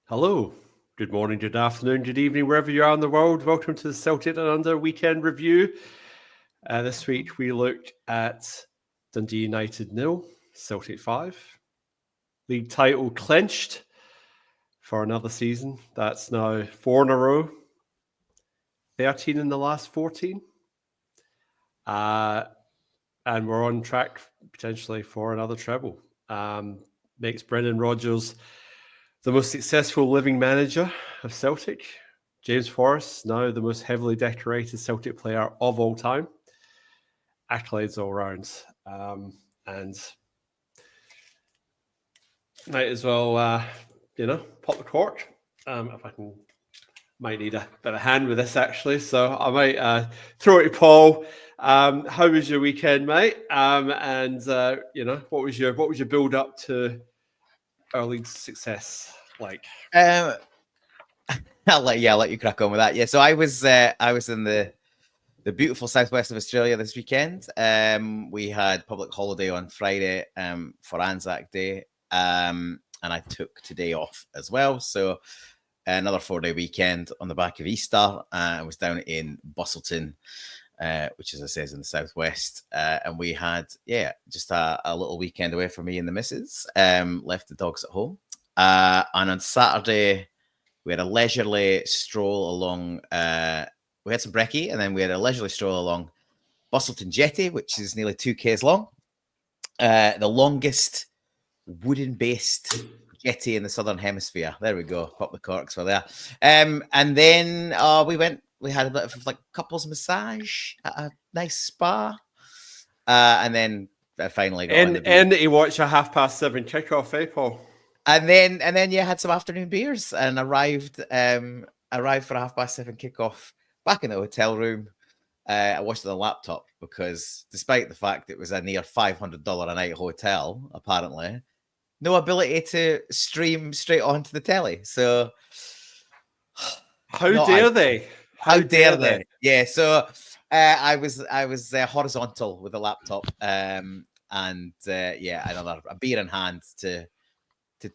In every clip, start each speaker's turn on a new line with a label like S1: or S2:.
S1: Hello, good morning, good afternoon, good evening, wherever you are in the world. Welcome to the Celtic Down Under weekend review. This week we looked at Dundee United 0, Celtic 5. League title clinched for another season. That's now 4 in a row, 13 in the last 14. And we're on track potentially for another treble. Makes Brendan Rodgers the most successful living manager of Celtic. James Forrest, now the most heavily decorated Celtic player of all time. Accolades all round. And might as well, pop the cork. If I might need a bit of a hand with this, actually. So I might throw it to Paul. How was your weekend, mate? What was your build up to early success like?
S2: I'll let you crack on with that. Yeah, so I was in the beautiful southwest of Australia this weekend. We had public holiday on Friday for Anzac Day, and I took today off as well. So another 4-day weekend on the back of Easter. I was down in Busselton, which, as I say, is in the southwest, and we had just a little weekend away from me and the missus. Left the dogs at home, and on Saturday we had a leisurely stroll along. We had some brekkie, and then we had a leisurely stroll along Busselton Jetty, which is nearly 2 k's long. The longest wooden-based jetty in the Southern Hemisphere. There we go. Pop the corks for there. And then we had a bit of like couples massage at a nice spa. And then I finally got on the beach.
S1: And he watched a 7:30 kickoff, Paul?
S2: And then had some afternoon beers and arrived for a 7:30 kickoff back in the hotel room. I watched it on the laptop because despite the fact it was a near $500 a night hotel, apparently, no ability to stream straight onto the telly. So
S1: how dare they?
S2: How dare they? Yeah. So I was horizontal with the laptop, and a beer in hand to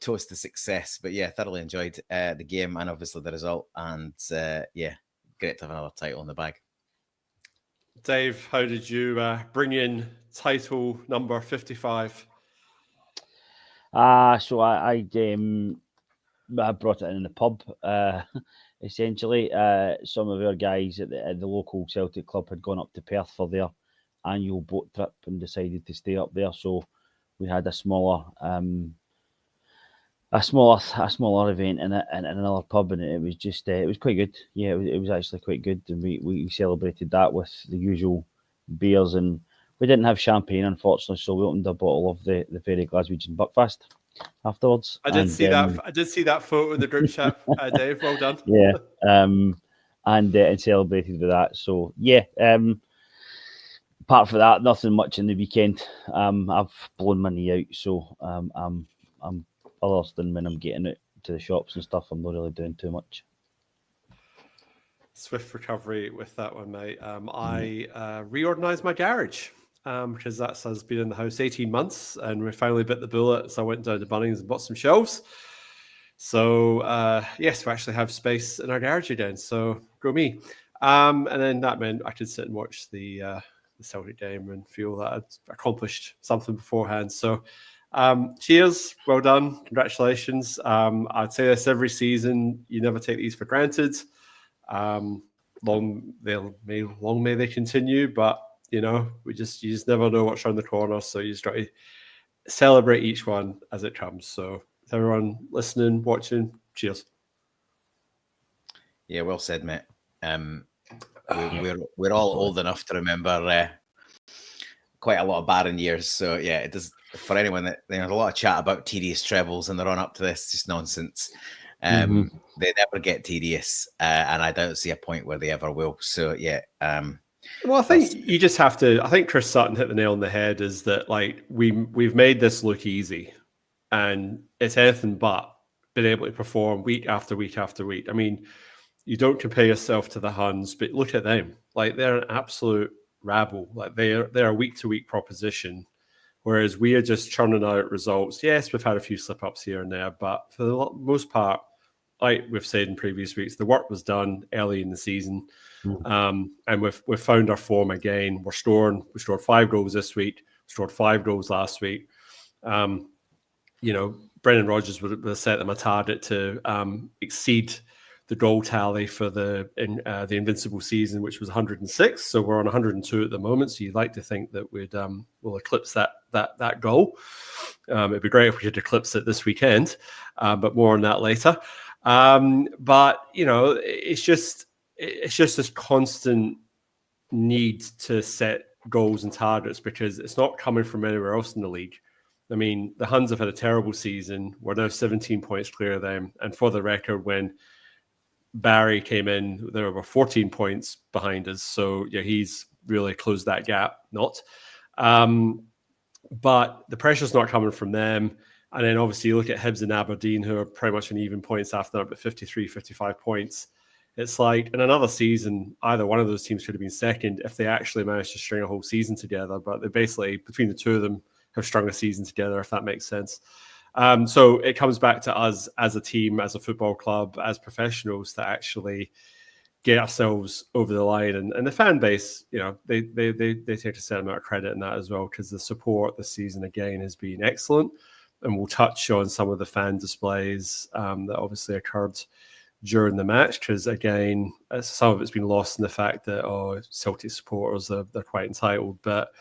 S2: toast the success. But yeah, thoroughly enjoyed the game and obviously the result. And great to have another title in the bag.
S1: Dave, how did you bring in title number 55?
S3: So I brought it in the pub. Essentially, some of our guys at the local Celtic club had gone up to Perth for their annual boat trip and decided to stay up there. So we had a smaller event in another pub, and it was just it was quite good. Yeah, it was actually quite good, and we celebrated that with the usual beers, and we didn't have champagne, unfortunately, so we opened a bottle of the very Glaswegian Buckfast afterwards.
S1: I did see that photo in the group chat, Dave. Well done.
S3: Yeah, and celebrated with that. So yeah, apart from that, nothing much in the weekend. I've blown my knee out, so I'm other than when I'm getting out to the shops and stuff, I'm not really doing too much.
S1: Swift recovery with that one, mate. I reorganized my garage because has been in the house 18 months and we finally bit the bullet. So I went down to Bunnings and bought some shelves. So yes, we actually have space in our garage again. So go me. And then that meant I could sit and watch the Celtic game and feel that I'd accomplished something beforehand. So cheers, well done, congratulations. I'd say this every season, you never take these for granted. Long may they continue, but you just never know what's around the corner, so you just got to celebrate each one as it comes. So everyone listening, watching, cheers.
S2: Yeah, well said, mate. We're all old enough to remember quite a lot of barren years. So yeah, it does. For anyone that there's a lot of chat about tedious trebles in the run up to this, just nonsense. They never get tedious, and I don't see a point where they ever will. So yeah.
S1: Well, I think you just have to. I think Chris Sutton hit the nail on the head. Is that like we've made this look easy, and it's anything but been able to perform week after week after week. I mean, you don't compare yourself to the Huns, but look at them. Like they're an absolute rabble. Like they're a week to week proposition. Whereas we are just churning out results. Yes, we've had a few slip-ups here and there, but for the most part, like we've said in previous weeks, the work was done early in the season, and we've found our form again. We scored 5 goals this week, scored 5 goals last week. Brendan Rodgers would have set them a target to exceed the goal tally for the Invincible season, which was 106. So we're on 102 at the moment. So you'd like to think that we'll eclipse that goal. It'd be great if we could eclipse it this weekend, but more on that later. But it's just this constant need to set goals and targets because it's not coming from anywhere else in the league. I mean, the Huns have had a terrible season. We're now 17 points clear of them. And for the record, when Barry came in, there were 14 points behind us. So yeah, he's really closed that gap. But the pressure's not coming from them. And then obviously you look at Hibs and Aberdeen, who are pretty much on even points after that, but 53, 55 points. It's like in another season, either one of those teams could have been second if they actually managed to string a whole season together. But they basically, between the two of them, have strung a season together, if that makes sense. So it comes back to us as a team, as a football club, as professionals to actually get ourselves over the line. And the fan base, they take a certain amount of credit in that as well, because the support this season, again, has been excellent. And we'll touch on some of the fan displays that obviously occurred during the match, because, again, some of it's been lost in the fact that, Celtic supporters, they're quite entitled. But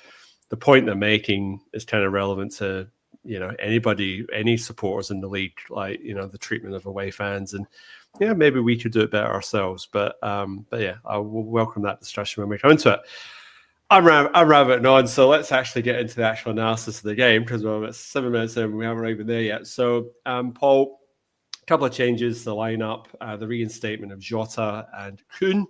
S1: the point they're making is kind of relevant to anybody, any supporters in the league, like, the treatment of away fans. And maybe we could do it better ourselves. But yeah, I will welcome that discussion when we come into it. I'm rabbiting on, so let's actually get into the actual analysis of the game, because we're about 7 minutes in and we haven't even there yet. So, Paul, a couple of changes to the lineup, the reinstatement of Jota and Kuhn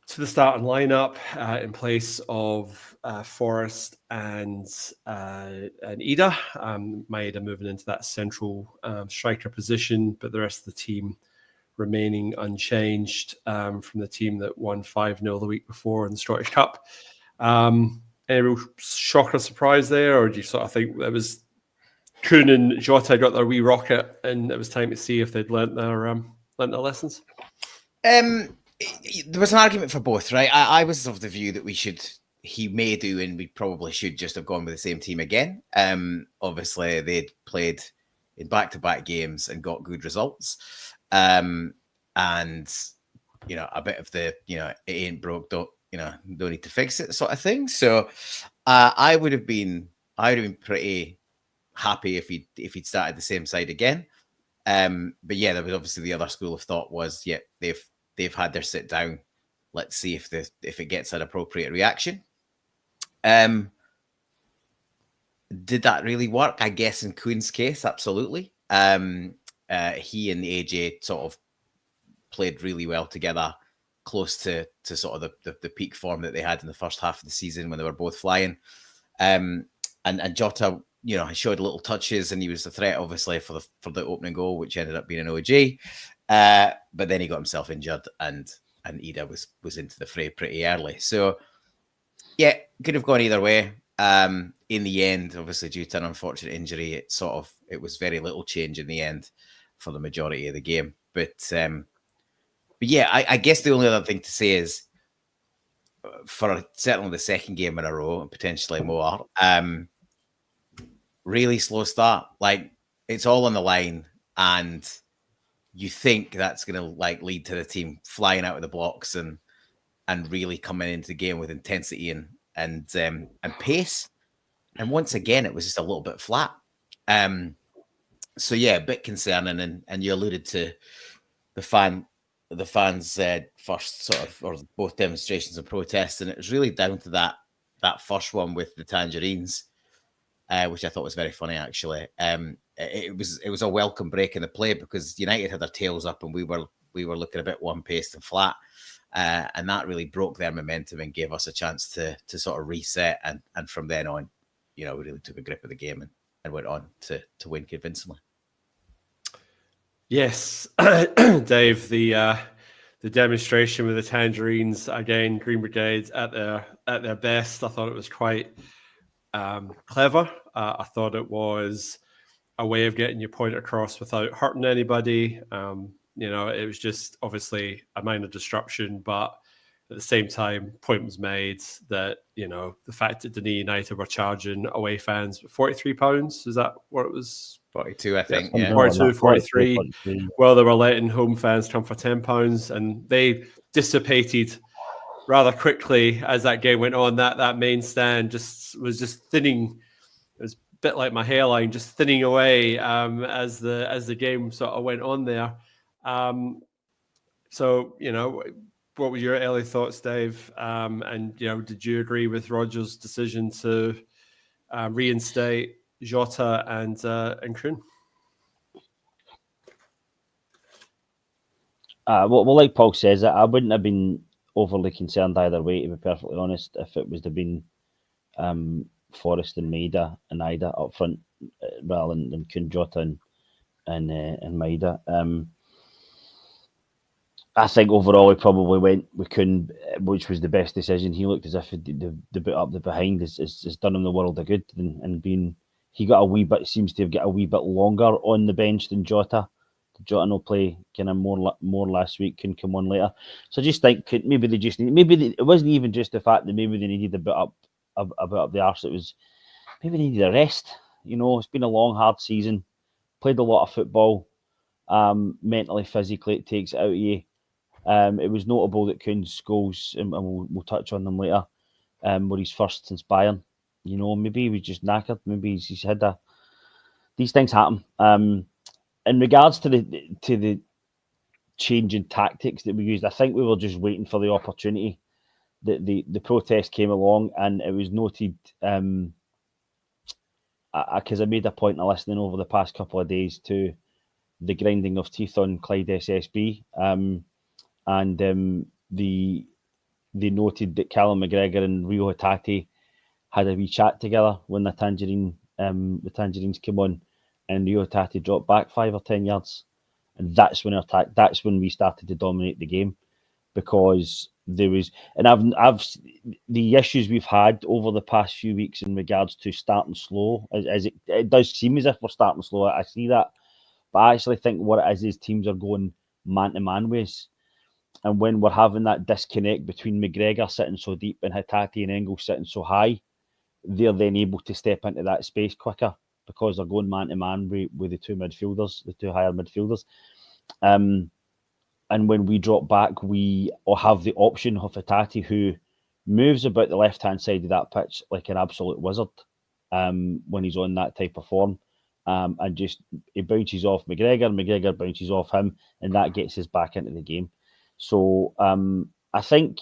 S1: to the starting lineup in place of Forrest and Ida. Maeda moving into that central striker position, but the rest of the team remaining unchanged from the team that won 5-0 the week before in the Scottish Cup. Any real shock or surprise there, or do you sort of think that was Kuhn and Jota got their wee rocket and it was time to see if they'd learnt their lessons?
S2: There was an argument for both, right? I was of the view that he may do, and we probably should just have gone with the same team again. Obviously, they'd played in back-to-back games and got good results. And, a bit of the, it ain't broke, don't need to fix it sort of thing. So I would have been pretty happy if he'd started the same side again. But yeah, there was obviously the other school of thought was, they've had their sit down. Let's see if it gets an appropriate reaction. Did that really work? I guess in Kuhn's case, absolutely. He and AJ sort of played really well together, close to sort of the peak form that they had in the first half of the season when they were both flying. And Jota, he showed little touches, and he was a threat, obviously, for the opening goal, which ended up being an OG. But then he got himself injured, and Ida was into the fray pretty early. So yeah, could have gone either way. In the end, obviously due to an unfortunate injury, it was very little change in the end for the majority of the game. But yeah, I guess the only other thing to say is for certainly the second game in a row and potentially more, really slow start. Like, it's all on the line, and you think that's going to lead to the team flying out of the blocks and really coming into the game with intensity and pace. And once again, it was just a little bit flat. So yeah, a bit concerning. And you alluded to the fans' first sort of, or both demonstrations and protests, and it was really down to that first one with the Tangerines, which I thought was very funny, actually. It was a welcome break in the play, because United had their tails up and we were looking a bit one-paced and flat, and that really broke their momentum and gave us a chance to sort of reset, and from then on, we really took a grip of the game and went on to win convincingly.
S1: Yes, Dave, the demonstration with the Tangerines, again, Green Brigade at their best. I thought it was quite clever. I thought it was a way of getting your point across without hurting anybody. It was just obviously a minor disruption, but at the same time, point was made that, the fact that Dundee United were charging away fans £43, is that what it was?
S2: 42, I think.
S3: something
S2: Yeah.
S3: like
S1: 42,
S3: that.
S1: 43.
S3: 43.
S1: Well, they were letting home fans come for £10, and they dissipated rather quickly as that game went on. That main stand was just thinning. It was a bit like my hairline, just thinning away as the game sort of went on there. So, what were your early thoughts, Dave? And did you agree with Rodgers' decision to reinstate Jota and Kroon?
S3: Well, like Paul says, I wouldn't have been overly concerned either way, to be perfectly honest, if it was to been Forrest and Maida and Ida up front rather than Kroon, Jota and Maida. I think overall he probably went with Kroon, which was the best decision. He looked as if the bit up the behind has done him the world of good, and he got a wee bit, seems to have got a wee bit longer on the bench than Jota. Jota will play kind of more last week, can come on later. So I just think maybe they just it wasn't even just the fact that maybe they needed a bit up the arse. It was maybe they needed a rest. It's been a long, hard season. Played a lot of football. Mentally, physically, it takes it out of you. It was notable that Kroon's goals, and we'll touch on them later, were his first since Bayern. Maybe he was just knackered. Maybe he's had these things happen. In regards to the change in tactics that we used, I think we were just waiting for the opportunity. The protest came along, and it was noted, because I made a point of listening over the past couple of days to the grinding of teeth on Clyde SSB. And they noted that Callum McGregor and Rio Hatate had a wee chat together when the Tangerines came on, and Rio Hatate dropped back 5 or 10 yards, and that's when we started to dominate the game, because there was, and I've the issues we've had over the past few weeks in regards to starting slow, as it does seem as if we're starting slow. I see that, but I actually think what it is teams are going man to man ways. And when we're having that disconnect between McGregor sitting so deep and Hatate and Engels sitting so high, they're then able to step into that space quicker because they're going man to man with the two midfielders, the two higher midfielders. And when we drop back, we have the option of Hatate, who moves about the left-hand side of that pitch like an absolute wizard when he's on that type of form. And just he bounces off McGregor bounces off him, and that gets us back into the game. So I think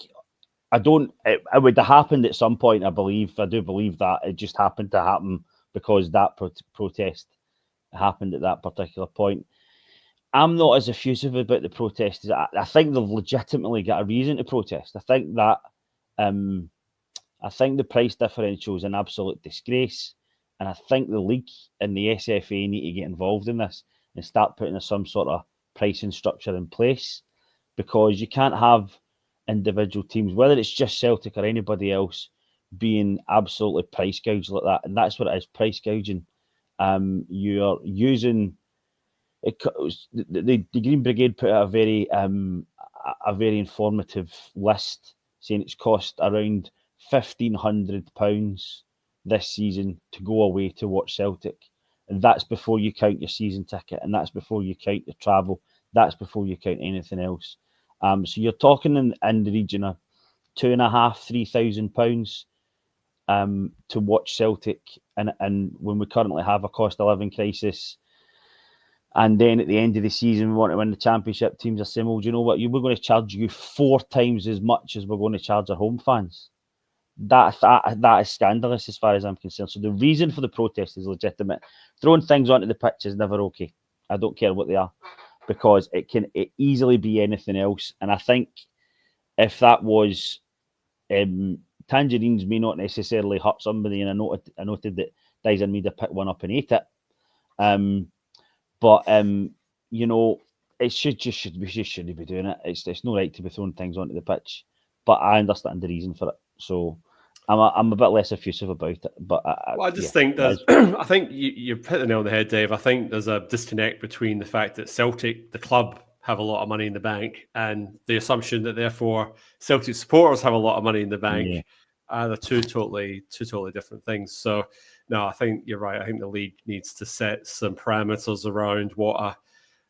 S3: it would have happened at some point. I do believe that it just happened to happen because that protest happened at that particular point. I'm not as effusive about the protest as I think they've legitimately got a reason to protest. I think that the price differential is an absolute disgrace, and I think the league and the SFA need to get involved in this and start putting some sort of pricing structure in place. Because you can't have individual teams, whether it's just Celtic or anybody else, being absolutely price gouged like that. And that's what it is, price gouging. You're using it. The Green Brigade put out a very informative list saying it's cost around £1,500 this season to go away to watch Celtic. And that's before you count your season ticket, and that's before you count your travel, that's before you count anything else. So you're talking in the region of £2,500–3,000 to watch Celtic, and when we currently have a cost of living crisis, and then at the end of the season we want to win the championship, teams are saying, well, do you know what, we're going to charge you 4 times as much as we're going to charge our home fans. That is scandalous as far as I'm concerned. So the reason for the protest is legitimate. Throwing things onto the pitch is never okay. I don't care what they are, because it can easily be anything else. And I think if that was Tangerines may not necessarily hurt somebody, and I noted that Dyson Mead picked one up and ate it. But it we shouldn't be doing it. It's not right to be throwing things onto the pitch. But I understand the reason for it. So I'm a bit less effusive about it, but
S1: I just think there's. I think you hit the nail on the head, Dave. I think there's a disconnect between the fact that Celtic, the club, have a lot of money in the bank, and the assumption that therefore Celtic supporters have a lot of money in the bank. They're two totally different things. So no, I think you're right. I think the league needs to set some parameters around what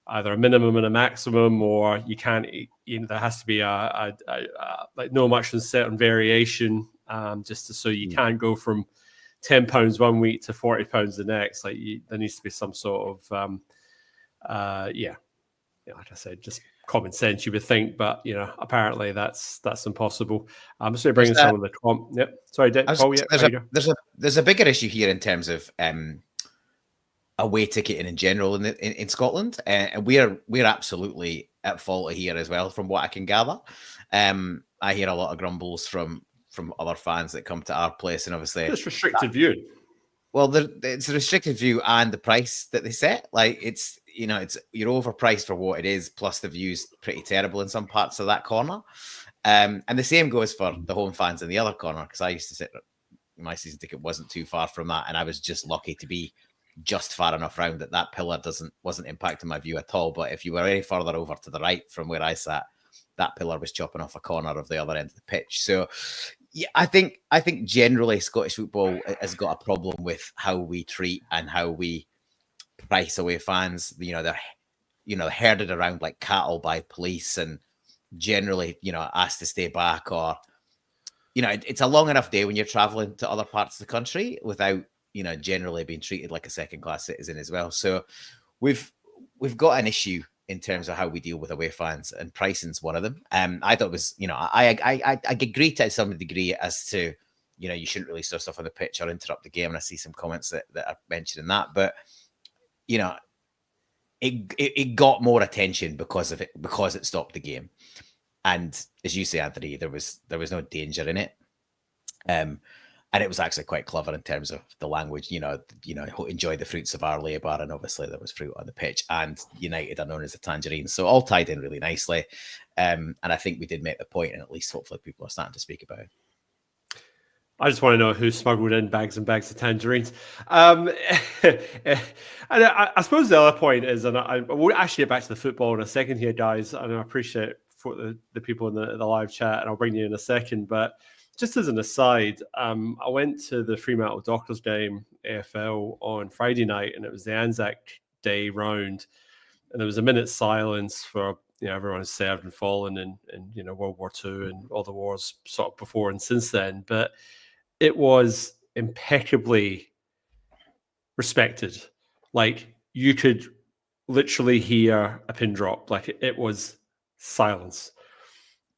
S1: either a minimum and a maximum, or you can't. There has to be a like no much uncertain variation. Just so you can't go from £10 one week to £40 the next. Like there needs to be some sort of, like I said, just common sense. You would think, but apparently that's impossible. I'm just going to bring in some of the Yep. Sorry, Paul.
S2: There's a bigger issue here in terms of away ticketing in general in Scotland, and we're absolutely at fault here as well, from what I can gather. I hear a lot of grumbles from other fans that come to our place, and obviously
S1: it's restricted view.
S2: Well, it's a restricted view, and the price that they set, like it's you're overpriced for what it is. Plus, the view's pretty terrible in some parts of that corner, and the same goes for the home fans in the other corner. Because I used to sit, my season ticket wasn't too far from that, and I was just lucky to be just far enough round that pillar wasn't impacting my view at all. But if you were any further over to the right from where I sat, that pillar was chopping off a corner of the other end of the pitch. So yeah, I think generally Scottish football has got a problem with how we treat and how we price away fans. They're herded around like cattle by police, and generally asked to stay back, or it's a long enough day when you're traveling to other parts of the country without generally being treated like a second class citizen as well. So we've got an issue in terms of how we deal with away fans, and pricing's one of them. I thought it was, I agree to some degree as to, you shouldn't really throw stuff on the pitch or interrupt the game. And I see some comments that are mentioning that, but it got more attention because of it, because it stopped the game. And as you say, Anthony, there was no danger in it. And it was actually quite clever in terms of the language, enjoy the fruits of our labour. And obviously there was fruit on the pitch, and United are known as the Tangerines. So all tied in really nicely. And I think we did make the point, and at least hopefully people are starting to speak about it.
S1: I just want to know who smuggled in bags and bags of tangerines. And I suppose the other point is, and we'll actually get back to the football in a second here, guys. And I appreciate for the people in the live chat, and I'll bring you in a second. But just as an aside, I went to the Fremantle Dockers game, AFL, on Friday night, and it was the Anzac Day round, and there was a minute's silence for everyone who's served and fallen in World War II and all the wars sort of before and since then. But it was impeccably respected. Like you could literally hear a pin drop. Like it was silence.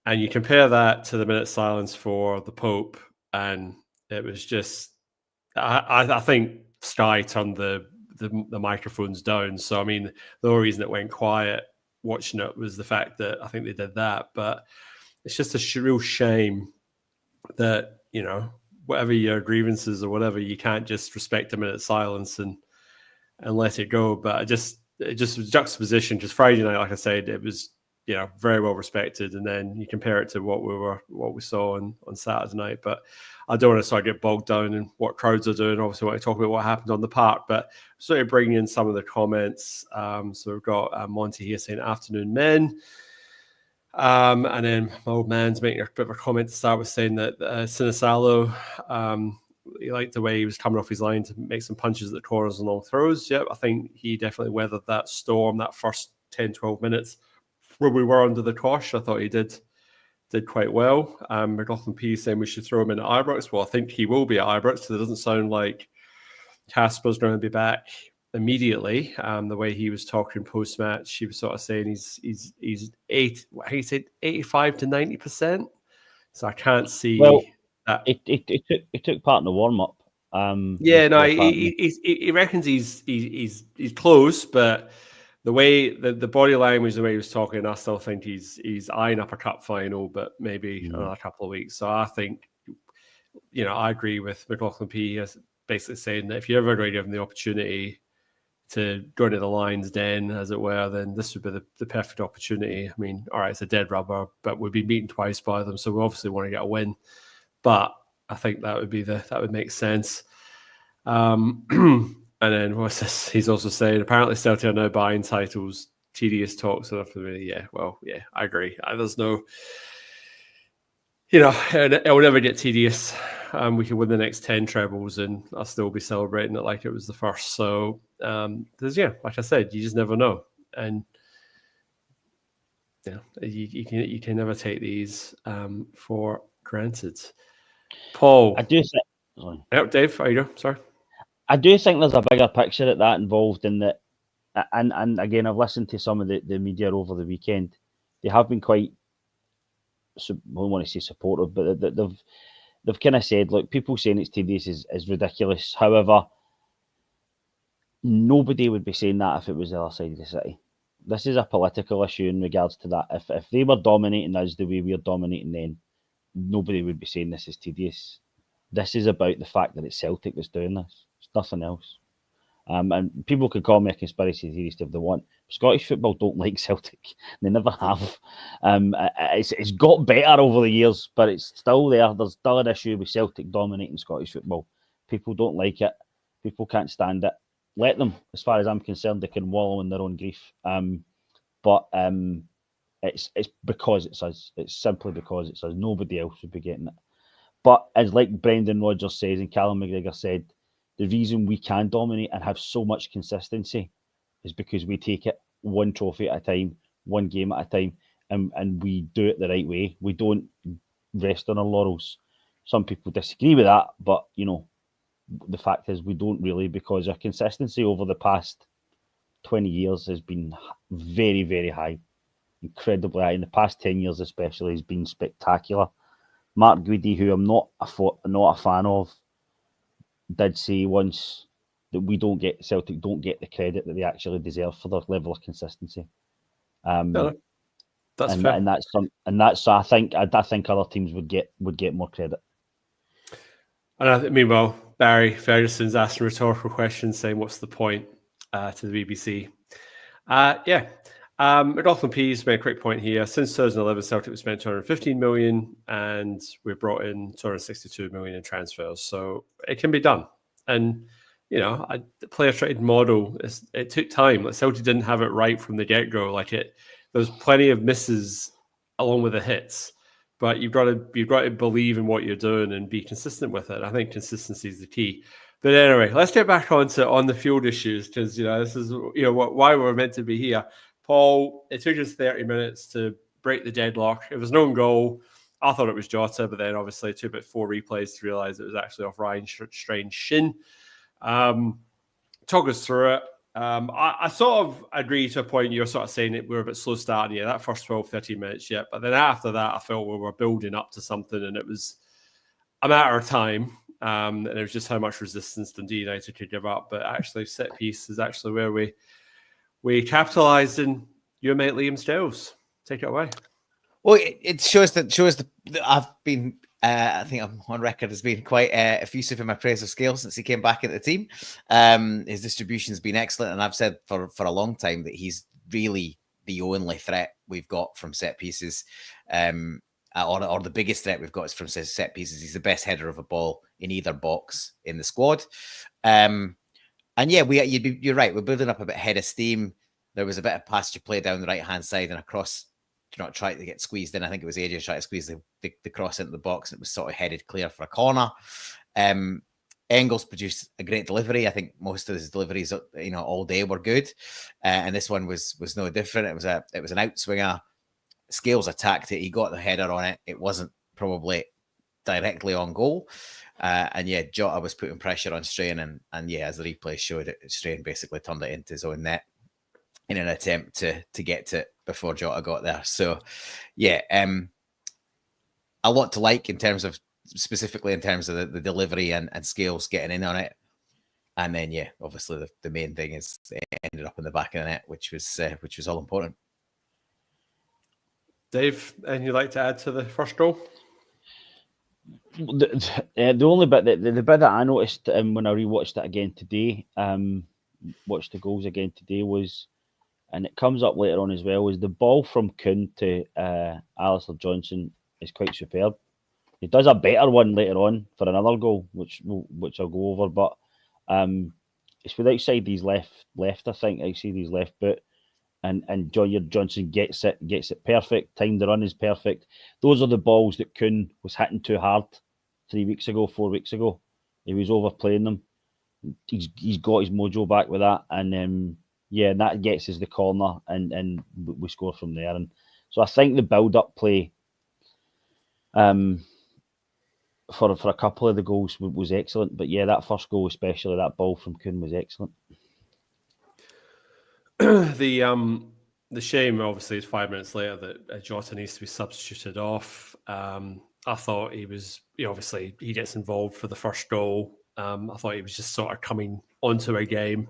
S1: And you compare that to the minute silence for the Pope, and it was just, I think Sky turned the microphones down. So, I mean, the only reason it went quiet watching it was the fact that I think they did that. But it's just a real shame that, whatever your grievances or whatever, you can't just respect a minute silence and let it go. But it just was juxtaposition, because Friday night, like I said, it was, very well respected, and then you compare it to what we saw on Saturday night. But I don't want to sort of get bogged down in what crowds are doing. Obviously, I want to talk about what happened on the park, but sort of bringing in some of the comments. So we've got Monty here saying "Afternoon, men," and then my old man's making a bit of a comment to start with, saying that Sinisalo, he liked the way he was coming off his line to make some punches at the corners and long throws. Yep, I think he definitely weathered that storm, that first 10-12 minutes where we were under the cosh. I thought he did quite well. McLaughlin P saying we should throw him in at Ibrox. Well, I think he will be at Ibrox, so it doesn't sound like Casper's going to be back immediately. The way he was talking post-match, he was sort of saying he's 85 to 90%. So I can't see that.
S3: It took part in the warm-up.
S1: He reckons he's close, but the way the body language, the way he was talking, I still think he's eyeing up a cup final, but maybe another couple of weeks. So I think, I agree with McLaughlin P. Basically saying that if you're ever going to give him the opportunity to go into the lion's den, as it were, then this would be the perfect opportunity. I mean, all right, it's a dead rubber, but we've been beaten twice by them, so we obviously want to get a win. But I think that would make sense. And then what's this? He's also saying apparently Celtic are now buying titles. Tedious talks enough for me. Yeah, well, yeah, I agree. There's no, it will never get tedious. We could win the next 10 trebles and I'll still be celebrating it like it was the first. So like I said, you just never know. And you can never take these for granted. Paul.
S3: I do think. Sorry.
S1: Yep, Dave, how you go? Sorry.
S3: I do think there's a bigger picture at that involved in that, and again, I've listened to some of the media over the weekend. They have been quite, I don't want to say supportive, but they've kind of said, look, people saying it's tedious is ridiculous. However, nobody would be saying that if it was the other side of the city. This is a political issue in regards to that. If they were dominating us the way we're dominating them, nobody would be saying this is tedious. This is about the fact that it's Celtic that's doing this. It's nothing else. And people could call me a conspiracy theorist if they want. Scottish football don't like Celtic. They never have. It's got better over the years, but it's still there. There's still an issue with Celtic dominating Scottish football. People don't like it. People can't stand it. Let them. As far as I'm concerned, they can wallow in their own grief. But it's because it's us. It's simply because it's us. Nobody else would be getting it. But as like Brendan Rodgers says and Callum McGregor said, the reason we can dominate and have so much consistency is because we take it one trophy at a time, one game at a time, and we do it the right way. We don't rest on our laurels. Some people disagree with that, but the fact is we don't really, because our consistency over the past 20 years has been very, very high, incredibly high. In the past 10 years especially has been spectacular. Mark Guidi, who I'm not a fan of, did say once that Celtic don't get the credit that they actually deserve for their level of consistency.
S1: That's fair.
S3: And that's I think other teams would get more credit.
S1: And meanwhile, Barry Ferguson's asking a rhetorical question, saying, "What's the point?" To the BBC. McLaughlin Pease made a quick point here. Since 2011, Celtic was spent 215 million, and we brought in 262 million in transfers. So it can be done. And the player traded model, it took time. Like Celtic didn't have it right from the get go. There's plenty of misses along with the hits, but you've got to believe in what you're doing and be consistent with it. I think consistency is the key. But anyway, let's get back on the field issues, because this is why we're meant to be here. Paul, it took us 30 minutes to break the deadlock. It was an own goal. I thought it was Jota, but then obviously it took about 4 replays to realise it was actually off Ryan Strain's shin. Talk us through it. I sort of agree to a point. You're sort of saying that we were a bit slow starting. Yeah, that first 12, 13 minutes, yeah. But then after that, I felt we were building up to something, and it was a matter of time. And it was just how much resistance Dundee United could give up. But actually, set piece is actually where we capitalised, and your mate Liam Stills. Take it away.
S2: Well, it shows that I've been, I think I'm on record as being quite effusive in my praise of Scales since he came back into the team. His distribution has been excellent, and I've said for a long time that he's really the only threat we've got from set pieces, or the biggest threat we've got is from set pieces. He's the best header of a ball in either box in the squad. And yeah, you're right. We're building up a bit head of steam. There was a bit of passage play down the right-hand side and across, trying to get squeezed in. I think it was AJ trying to squeeze the cross into the box, and it was sort of headed clear for a corner. Engels produced a great delivery. I think most of his deliveries, all day were good. And this one was no different. It was an outswinger. Scales attacked it. He got the header on it. It wasn't probably directly on goal. And yeah, Jota was putting pressure on Strain, and yeah, as the replay showed it, Strain basically turned it into his own net in an attempt to get to it before Jota got there. So yeah, a lot to like specifically in terms of the delivery and Scales getting in on it. And then yeah, obviously the main thing is it ended up in the back of the net, which was all important.
S1: Dave, anything you'd like to add to the first goal?
S3: The only bit the bit that I noticed when I rewatched it again today, watched the goals again today, was, and it comes up later on as well, is the ball from Kuhn to Alistair Johnson is quite superb. He does a better one later on for another goal, which I'll go over. But it's with outside his left. I think outside his left boot, and Johnson gets it perfect. Timed the run is perfect. Those are the balls that Kuhn was hitting too hard 4 weeks ago. He was overplaying them. He's got his mojo back with that, and and that gets us the corner, and we score from there. And so I think the build-up play, for a couple of the goals was excellent. But yeah, that first goal, especially that ball from Kuhn, was excellent.
S1: The shame, obviously, is 5 minutes later that Jota needs to be substituted off. I thought he was, obviously, he gets involved for the first goal. I thought he was just sort of coming onto a game.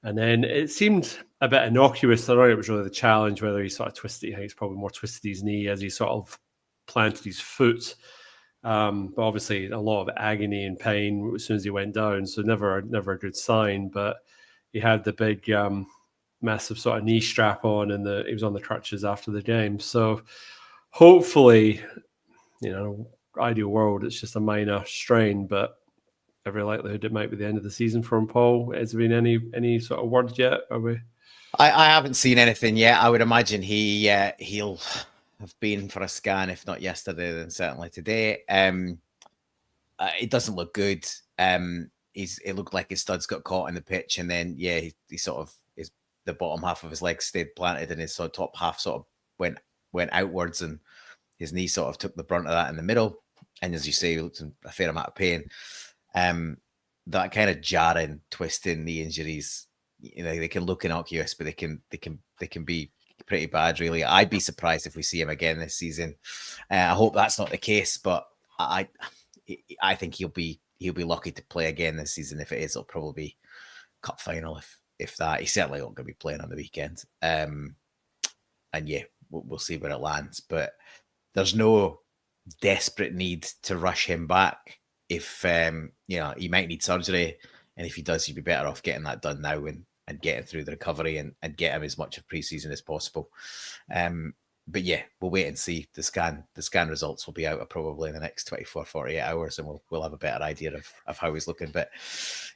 S1: And then it seemed a bit innocuous. I don't know, it was really the challenge, whether he sort of twisted, I think it's probably more twisted his knee as he sort of planted his foot. But obviously a lot of agony and pain as soon as he went down. So never a good sign. But he had the big massive sort of knee strap on, and he was on the crutches after the game. So hopefully, ideal world, it's just a minor strain, but every likelihood it might be the end of the season for him. Paul, has there been any sort of word yet? Are we?
S2: I haven't seen anything yet. I would imagine he'll have been for a scan, if not yesterday, then certainly today. It doesn't look good. It looked like his studs got caught in the pitch, and then he sort of the bottom half of his leg stayed planted, and his sort of top half sort of went outwards, and his knee sort of took the brunt of that in the middle. And as you say, he looked in a fair amount of pain. That kind of jarring, twisting knee injuries, they can look innocuous, but they can be pretty bad, really. I'd be surprised if we see him again this season. I hope that's not the case, but I think he'll be lucky to play again this season. If it is, it'll probably be cup final, if that. He's certainly not going to be playing on the weekend. And we'll see where it lands. But there's no desperate need to rush him back. If he might need surgery, and if he does, he'd be better off getting that done now and getting through the recovery and get him as much of pre-season as possible. But we'll wait and see. The scan results will be out probably in the next 24, 48 hours, and we'll have a better idea of how he's looking. But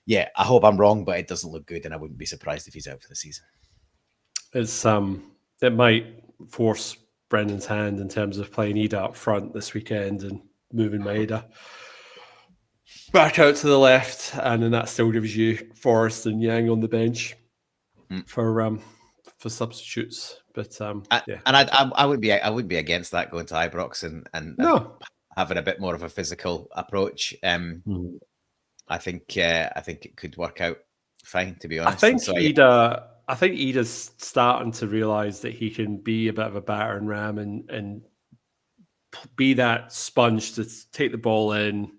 S2: I hope I'm wrong, but it doesn't look good, and I wouldn't be surprised if he's out for the season.
S1: It's it might force Brendan's hand in terms of playing Ida up front this weekend and moving Maeda back out to the left, and then that still gives you Forrest and Yang on the bench for substitutes. But
S2: and I would be against that, going to Ibrox and having a bit more of a physical approach. I think it could work out fine, to be honest.
S1: I think Ida's starting to realise that he can be a bit of a battering ram and be that sponge to take the ball in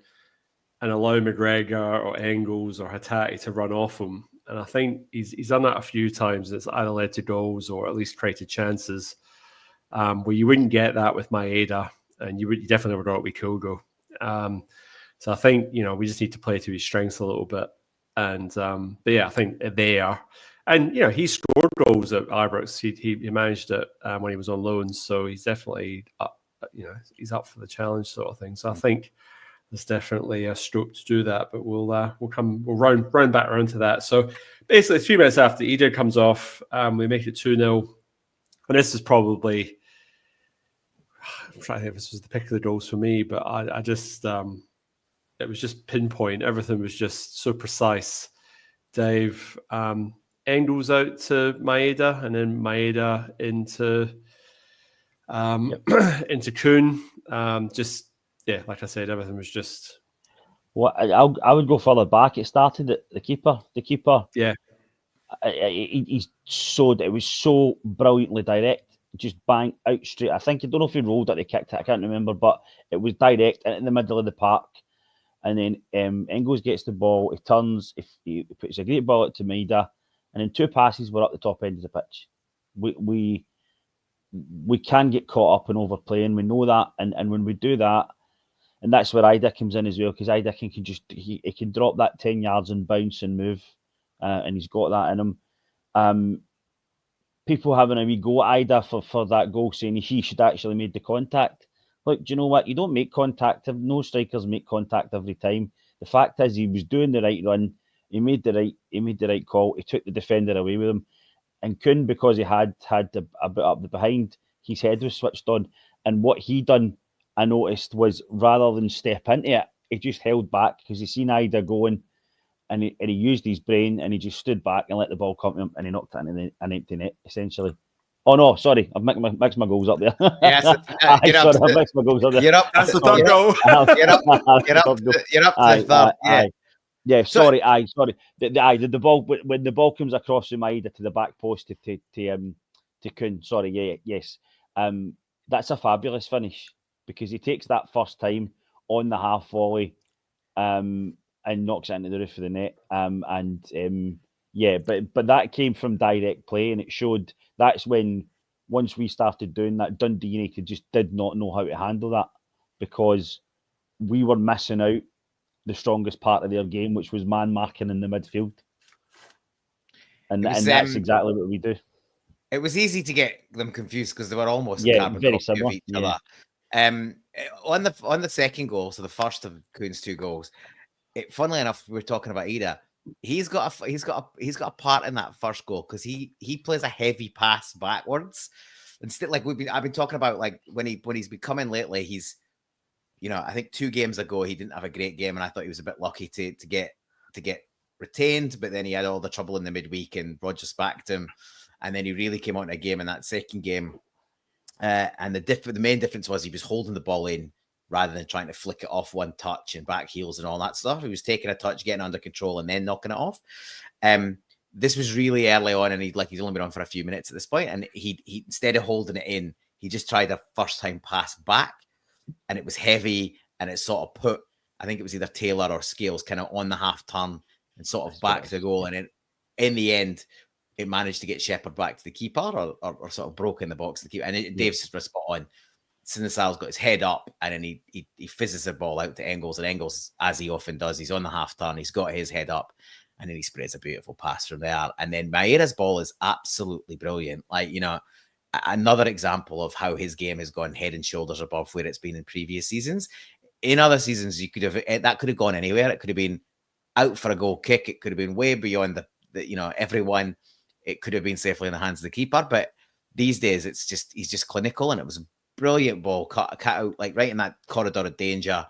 S1: and allow McGregor or Engels or Hattati to run off him. And I think he's done that a few times. It's either led to goals or at least created chances where you wouldn't get that with Maeda, and you definitely never got it with Kogo. So I think, we just need to play to his strengths a little bit. And I think they are. And, he scored goals at Ibrox. He managed it when he was on loan. So he's definitely up, he's up for the challenge sort of thing. So I think there's definitely a stroke to do that, but we'll round back around to that. So basically 3 minutes after Ida comes off, we make it 2-0. And this is probably, I'm trying to think if this was the pick of the goals for me, but I just, it was just pinpoint. Everything was just so precise. Dave, Engels out to Maeda, and then Maeda into Kuhn. Like I said, everything was just.
S3: Well, I would go further back. It started at the keeper. The keeper.
S1: Yeah.
S3: It was so brilliantly direct. Just bang out straight. I don't know if he rolled it, he kicked it. I can't remember, but it was direct in the middle of the park. And then Engels gets the ball. He turns. He puts a great ball out to Maeda, and then 2 passes were up the top end of the pitch. We can get caught up in overplaying. We know that, and when we do that, and that's where Ida comes in as well, because Ida can just he can drop that 10 yards and bounce and move, and he's got that in him. People having a wee go at Ida for that goal, saying he should actually made the contact. look, do you know what? You don't make contact. No strikers make contact every time. The fact is, he was doing the right run. He made the right call. He took the defender away with him. And Kuhn, because he had a bit up the behind, his head was switched on. And what he done, I noticed, was rather than step into it, he just held back because he seen Ida going, and he used his brain, and he just stood back and let the ball come to him, and he knocked it into an empty net, essentially. Oh no, sorry, I've mixed my goals up there.
S2: Yes,
S3: I've mixed my goals up there.
S2: You're up.
S1: That's the third goal.
S2: You're up to the third. Yeah.
S3: Yeah, sorry. The ball when the ball comes across from Maida to the back post to Kuhn. Sorry, yes. That's a fabulous finish because he takes that first time on the half volley, and knocks it into the roof of the net. But that came from direct play, and it showed. That's when once we started doing that, Dundee United just did not know how to handle that because we were missing out the strongest part of their game, which was man marking in the midfield. And that's exactly what we do.
S2: It was easy to get them confused because they were almost
S3: carbon very similar
S2: of each other. On the second goal, so the first of Kuhn's two goals, funnily enough, we were talking about Ida. He's got a part in that first goal because he plays a heavy pass backwards. Instead, like I've been talking about, like when he's been coming lately, he's, I think 2 games ago he didn't have a great game, and I thought he was a bit lucky to get retained, but then he had all the trouble in the midweek, and Rodgers backed him, and then he really came out in a game in that second game. And the main difference was he was holding the ball in rather than trying to flick it off one touch and back heels and all that stuff. He was taking a touch, getting under control, and then knocking it off. This was really early on, and he's only been on for a few minutes at this point, and he instead of holding it in, he just tried a first time pass back. And it was heavy, and it sort of put, I think it was either Taylor or Scales kind of on the half turn and sort of back to the goal. And in the end, it managed to get Shepherd back to the keeper or sort of broke in the box to the keeper. And Dave's just spot on. Sinisal's got his head up, and then he fizzes the ball out to Engels, and Engels, as he often does, he's on the half turn, he's got his head up, and then he sprays a beautiful pass from there. And then Maera's ball is absolutely brilliant. Another example of how his game has gone head and shoulders above where it's been in previous seasons. In other seasons, that could have gone anywhere. It could have been out for a goal kick. It could have been way beyond everyone. It could have been safely in the hands of the keeper. But these days, he's just clinical, and it was a brilliant ball cut out like right in that corridor of danger,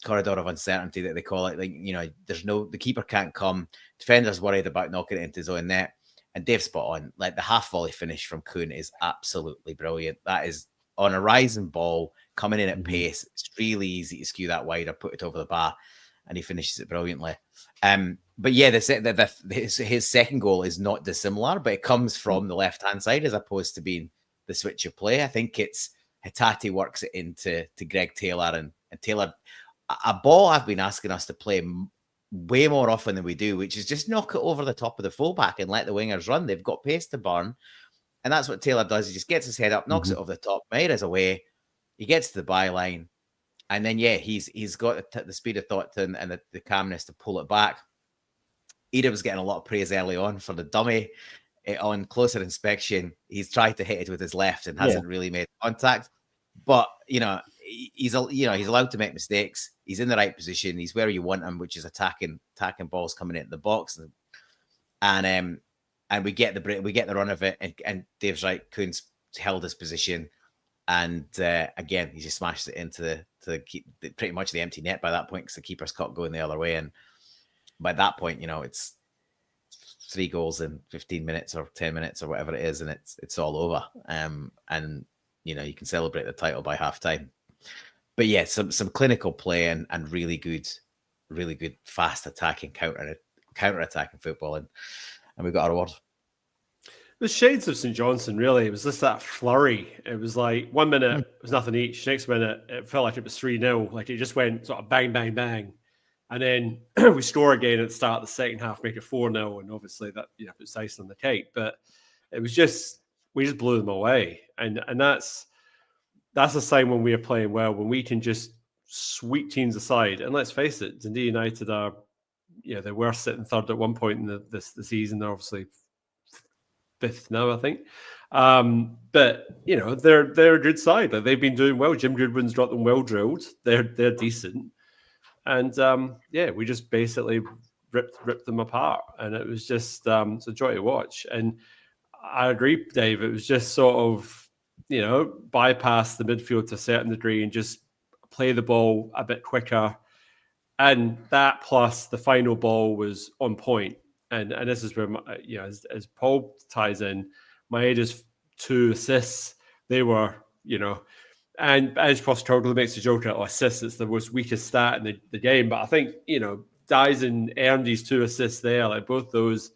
S2: corridor of uncertainty that they call it. The keeper can't come. Defender's worried about knocking it into his own net. And Dave's spot on. Like the half volley finish from Kuhn is absolutely brilliant. That is on a rising ball, coming in at pace. It's really easy to skew that wide or put it over the bar, and he finishes it brilliantly. But yeah, his second goal is not dissimilar, but it comes from the left-hand side as opposed to being the switch of play. I think it's Hatate works it into Greg Taylor, and Taylor, a ball I've been asking us to play way more often than we do, which is just knock it over the top of the fullback and let the wingers run. They've got pace to burn, and that's what Taylor does. He just gets his head up, knocks it over the top. Maera's away. He gets to the byline, and then he's got the speed of thought and the calmness to pull it back. Ida was getting a lot of praise early on for the dummy. On closer inspection, he's tried to hit it with his left and hasn't really made contact. But he's allowed to make mistakes. He's in the right position. He's where you want him, which is attacking balls coming into the box, and we get the run of it. And Dave's right. Kuhn's held his position, and again he just smashed it into pretty much the empty net by that point because the keeper's caught going the other way. And by that point, it's 3 goals in 15 minutes or 10 minutes or whatever it is, and it's all over. And you can celebrate the title by half time. But yeah, some clinical play and really good fast attacking counter attacking football, and we got our reward.
S1: The shades of St. Johnstone, really. It was just that flurry. It was like 1 minute it was nothing each. Next minute it felt like it was 3-0. Like it just went sort of bang, bang, bang. And then we score again at the start of the second half, make it 4-0, and obviously that puts icing on the cake. But it was just we just blew them away, and that's a sign when we are playing well, when we can just sweep teams aside. And let's face it, Dundee United are, they were sitting third at one point in the season. They're obviously 5th now, I think. But you know, they're a good side. Like, they've been doing well. Jim Goodwin's got them well drilled. They're decent, and we just basically ripped them apart, and it was just it's a joy to watch. And I agree, Dave. It was just sort of, you know, bypass the midfield to a certain degree and just play the ball a bit quicker. And that plus the final ball was on point. And this is where, as Paul ties in, Maeda's 2 assists, they were, you know, and as Postecoglou makes a joke out of assists, it's the most weakest stat in the game. But I think, you know, Dyson earned these 2 assists there, like both those,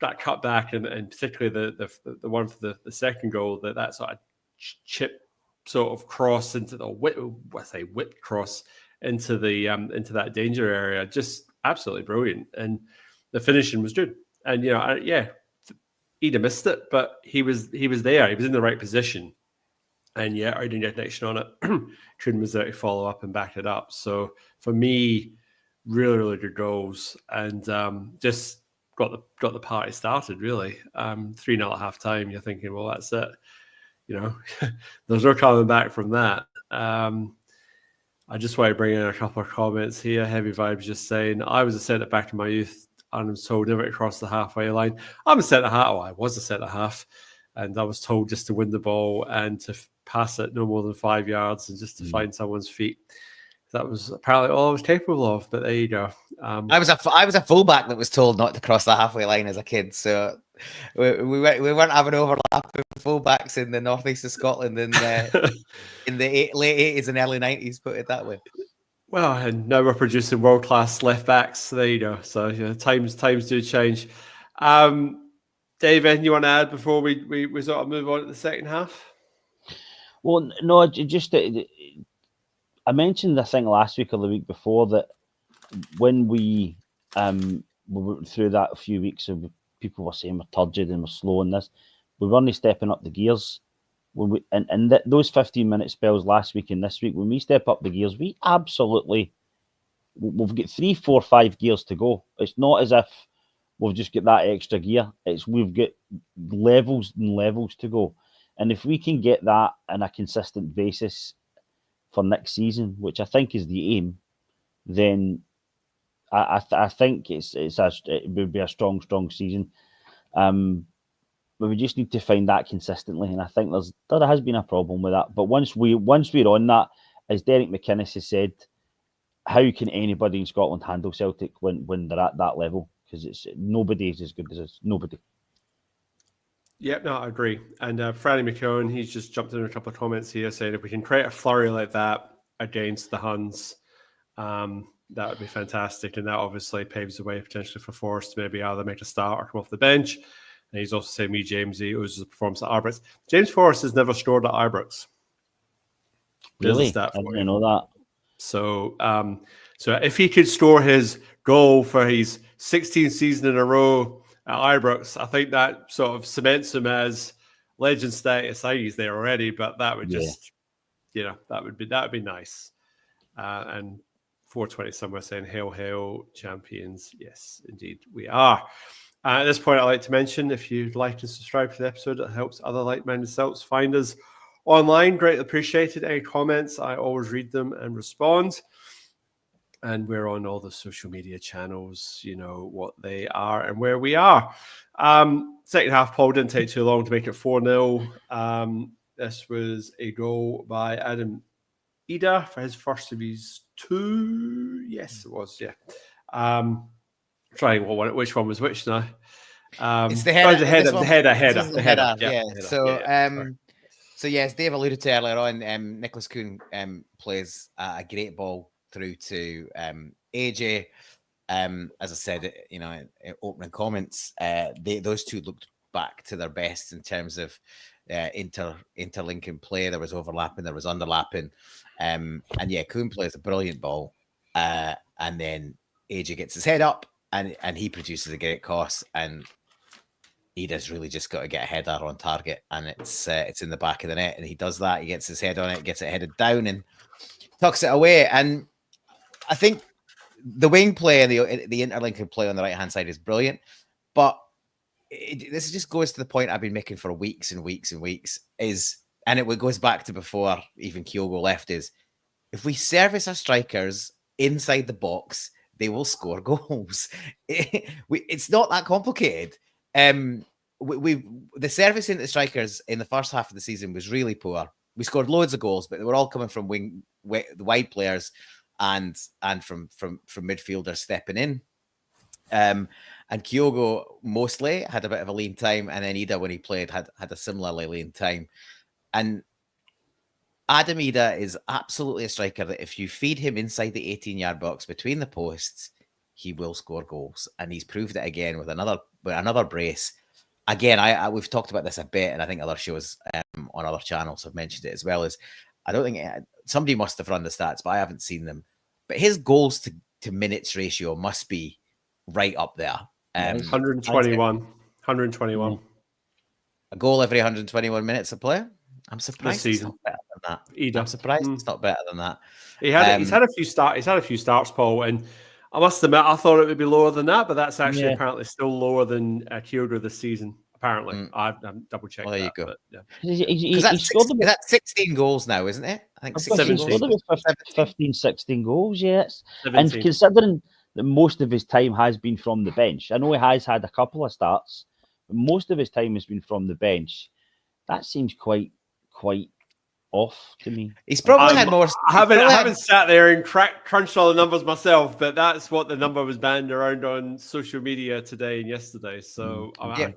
S1: that cut back and particularly the one for the second goal, that sort of chip sort of cross into the whip cross into that danger area, just absolutely brilliant. And the finishing was good. And you know, he'd have missed it, but he was there. He was in the right position. And I didn't get connection on it. Trin was there to follow up and back it up. So for me, really, really good goals, and just got the party started. Really, 3-0 at half time. You're thinking, well, that's it. You know, there's no coming back from that. I just want to bring in a couple of comments here. Heavy Vibes just saying, I was a centre back in my youth and was told never to cross the halfway line. I'm a centre half. I was a centre half, and I was told just to win the ball and to pass it no more than 5 yards and just to find someone's feet. That was apparently all I was capable of. But there you go.
S2: I was a fullback that was told not to cross the halfway line as a kid. So we weren't having overlapping fullbacks in the northeast of Scotland in the late 80s and early 90s. Put it that way.
S1: Well, and now we're producing world-class left backs. So there you go. So times do change. Dave, anything you want to add before we sort of move on to the second half?
S3: Well, no, just I mentioned the thing last week or the week before that when we went through that a few weeks of people were saying we're turgid and we're slow in this, we weren't stepping up the gears. When we those 15-minute spells last week and this week, when we step up the gears, we've got 3, 4, 5 gears to go. It's not as if we've just got that extra gear. We've got levels and levels to go. And if we can get that on a consistent basis for next season, which I think is the aim, then I think it would be a strong season. But we just need to find that consistently, and I think there has been a problem with that. But once we're on that, as Derek McInnes has said, how can anybody in Scotland handle Celtic when they're at that level? Because nobody is as good as us. Nobody.
S1: Yep, no, I agree. And Franny McKeown, he's just jumped in a couple of comments here saying if we can create a flurry like that against the Huns, that would be fantastic. And that obviously paves the way potentially for Forrest to maybe either make a start or come off the bench. And he's also saying Jamesy, it was his performance at Ibrox. James Forrest has never scored at Ibrox.
S3: Really? I didn't know that.
S1: So, so if he could score his goal for his 16th season in a row at Ibrox, I think that sort of cements him as legend status. I think he's there already, but that would just, that would be nice. And 420 somewhere saying, hail, hail, champions. Yes, indeed, we are. At this point, I'd like to mention, if you'd like to subscribe to the episode, it helps other like-minded Celts find us online. Greatly appreciated. Any comments, I always read them and respond. And we're on all the social media channels, you know what they are and where we are. Second half, Paul, didn't take too long to make it 4-0. This was a goal by Adam Ida for his first of his 2. Yes, it was, yeah. Trying which one was which now?
S2: It's the header.
S1: The header.
S2: Yeah. So yes, Dave alluded to earlier on. Nicholas Kuhn plays a great ball through to AJ. As I said, in opening comments, those two looked back to their best in terms of interlinking play. There was overlapping, there was underlapping, and Kuhn plays a brilliant ball, and then AJ gets his head up. And he produces a great cross, and he does really just got to get a header on target, and it's in the back of the net, and he does that. He gets his head on it, gets it headed down, and tucks it away. And I think the wing play and the interlinking play on the right hand side is brilliant, but this just goes to the point I've been making for weeks and weeks and weeks, and it goes back to before even Kyogo left, is if we service our strikers inside the box, they will score goals. It's not that complicated. The service into the strikers in the first half of the season was really poor. We scored loads of goals, but they were all coming from the wide players and from midfielders stepping in. And Kyogo mostly had a bit of a lean time, and then Ida, when he played, had a similarly lean time. And Adam Ida is absolutely a striker that if you feed him inside the 18-yard box between the posts, he will score goals. And he's proved it again with another brace. Again, we've talked about this a bit, and I think other shows on other channels have mentioned it as well. I don't think somebody must have run the stats, but I haven't seen them. But his goals to minutes ratio must be right up there.
S1: 121. 121.
S2: A goal every 121 minutes of play. I'm surprised
S1: This
S2: it's not better than that. I'm surprised it's not better than that.
S1: He's had a few starts, Paul, and I must admit I thought it would be lower than that, but that's actually apparently still lower than Kyogo this season. Apparently, I've double checked.
S2: Well, there you go.
S1: But, yeah.
S2: That's 16 goals now, isn't it? I think
S3: 15, 16 goals. Yes, 17. And considering that most of his time has been from the bench, I know he has had a couple of starts, but most of his time has been from the bench. That seems quite off to me.
S2: He's probably had more.
S1: I haven't sat there and crunched all the numbers myself, but that's what the number was banned around on social media today and yesterday. So I
S2: think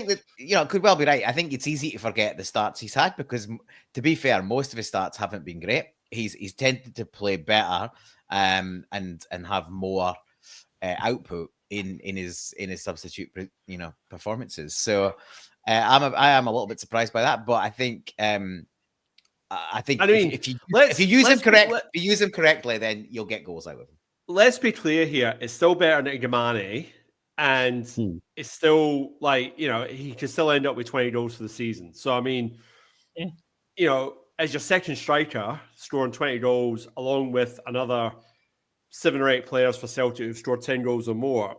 S2: that it could well be right. I think it's easy to forget the starts he's had because, to be fair, most of his starts haven't been great. He's tended to play better and have more output in his substitute performances. So. I am a little bit surprised by that, but I think if you use him correctly, then you'll get goals out of him.
S1: Let's be clear here: it's still better than Gamane, and it's still he could still end up with 20 goals for the season. So I mean, as your second striker, scoring 20 goals along with another 7 or 8 players for Celtic who've scored 10 goals or more,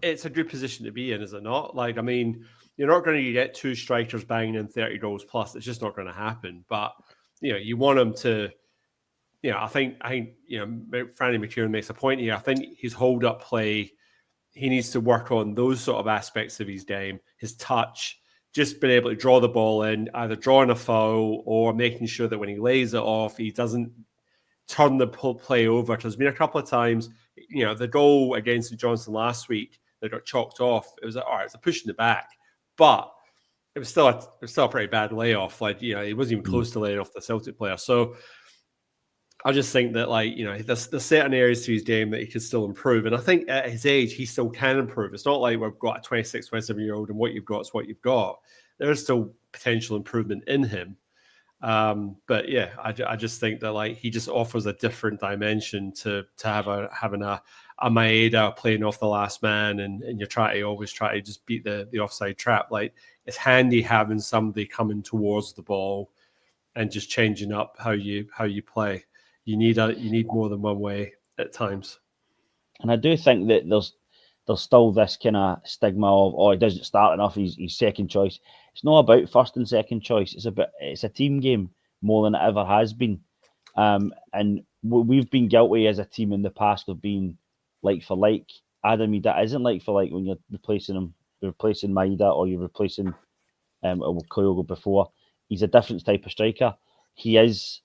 S1: it's a good position to be in, is it not? I mean, you're not going to get 2 strikers banging in 30 goals plus. It's just not going to happen. But, you want him to, I think, Franny McKieran makes a point here. I think his hold-up play, he needs to work on those sort of aspects of his game, his touch, just being able to draw the ball in, either drawing a foul or making sure that when he lays it off, he doesn't turn the play over. There's been a couple of times, the goal against St Johnstone last week, they got chalked off. It was all right. It's a push in the back, but it was still a pretty bad layoff. He wasn't even close to laying off the Celtic player. So I just think that there's certain areas to his game that he could still improve. And I think at his age, he still can improve. It's not like we've got a 26, 27-year-old and what you've got is what you've got. There is still potential improvement in him. But yeah, I just think that he just offers a different dimension to having a Maeda playing off the last man, and you always try to just beat the offside trap. It's handy having somebody coming towards the ball and just changing up how you play. You need more than one way at times.
S3: And I do think that there's still this kind of stigma of he doesn't start enough. He's second choice. It's not about first and second choice. It's a team game more than it ever has been. And we've been guilty as a team in the past of being like for like. Adam Ida isn't like for like when you're replacing Maeda or you're replacing Kyogo before. He's a different type of striker. He is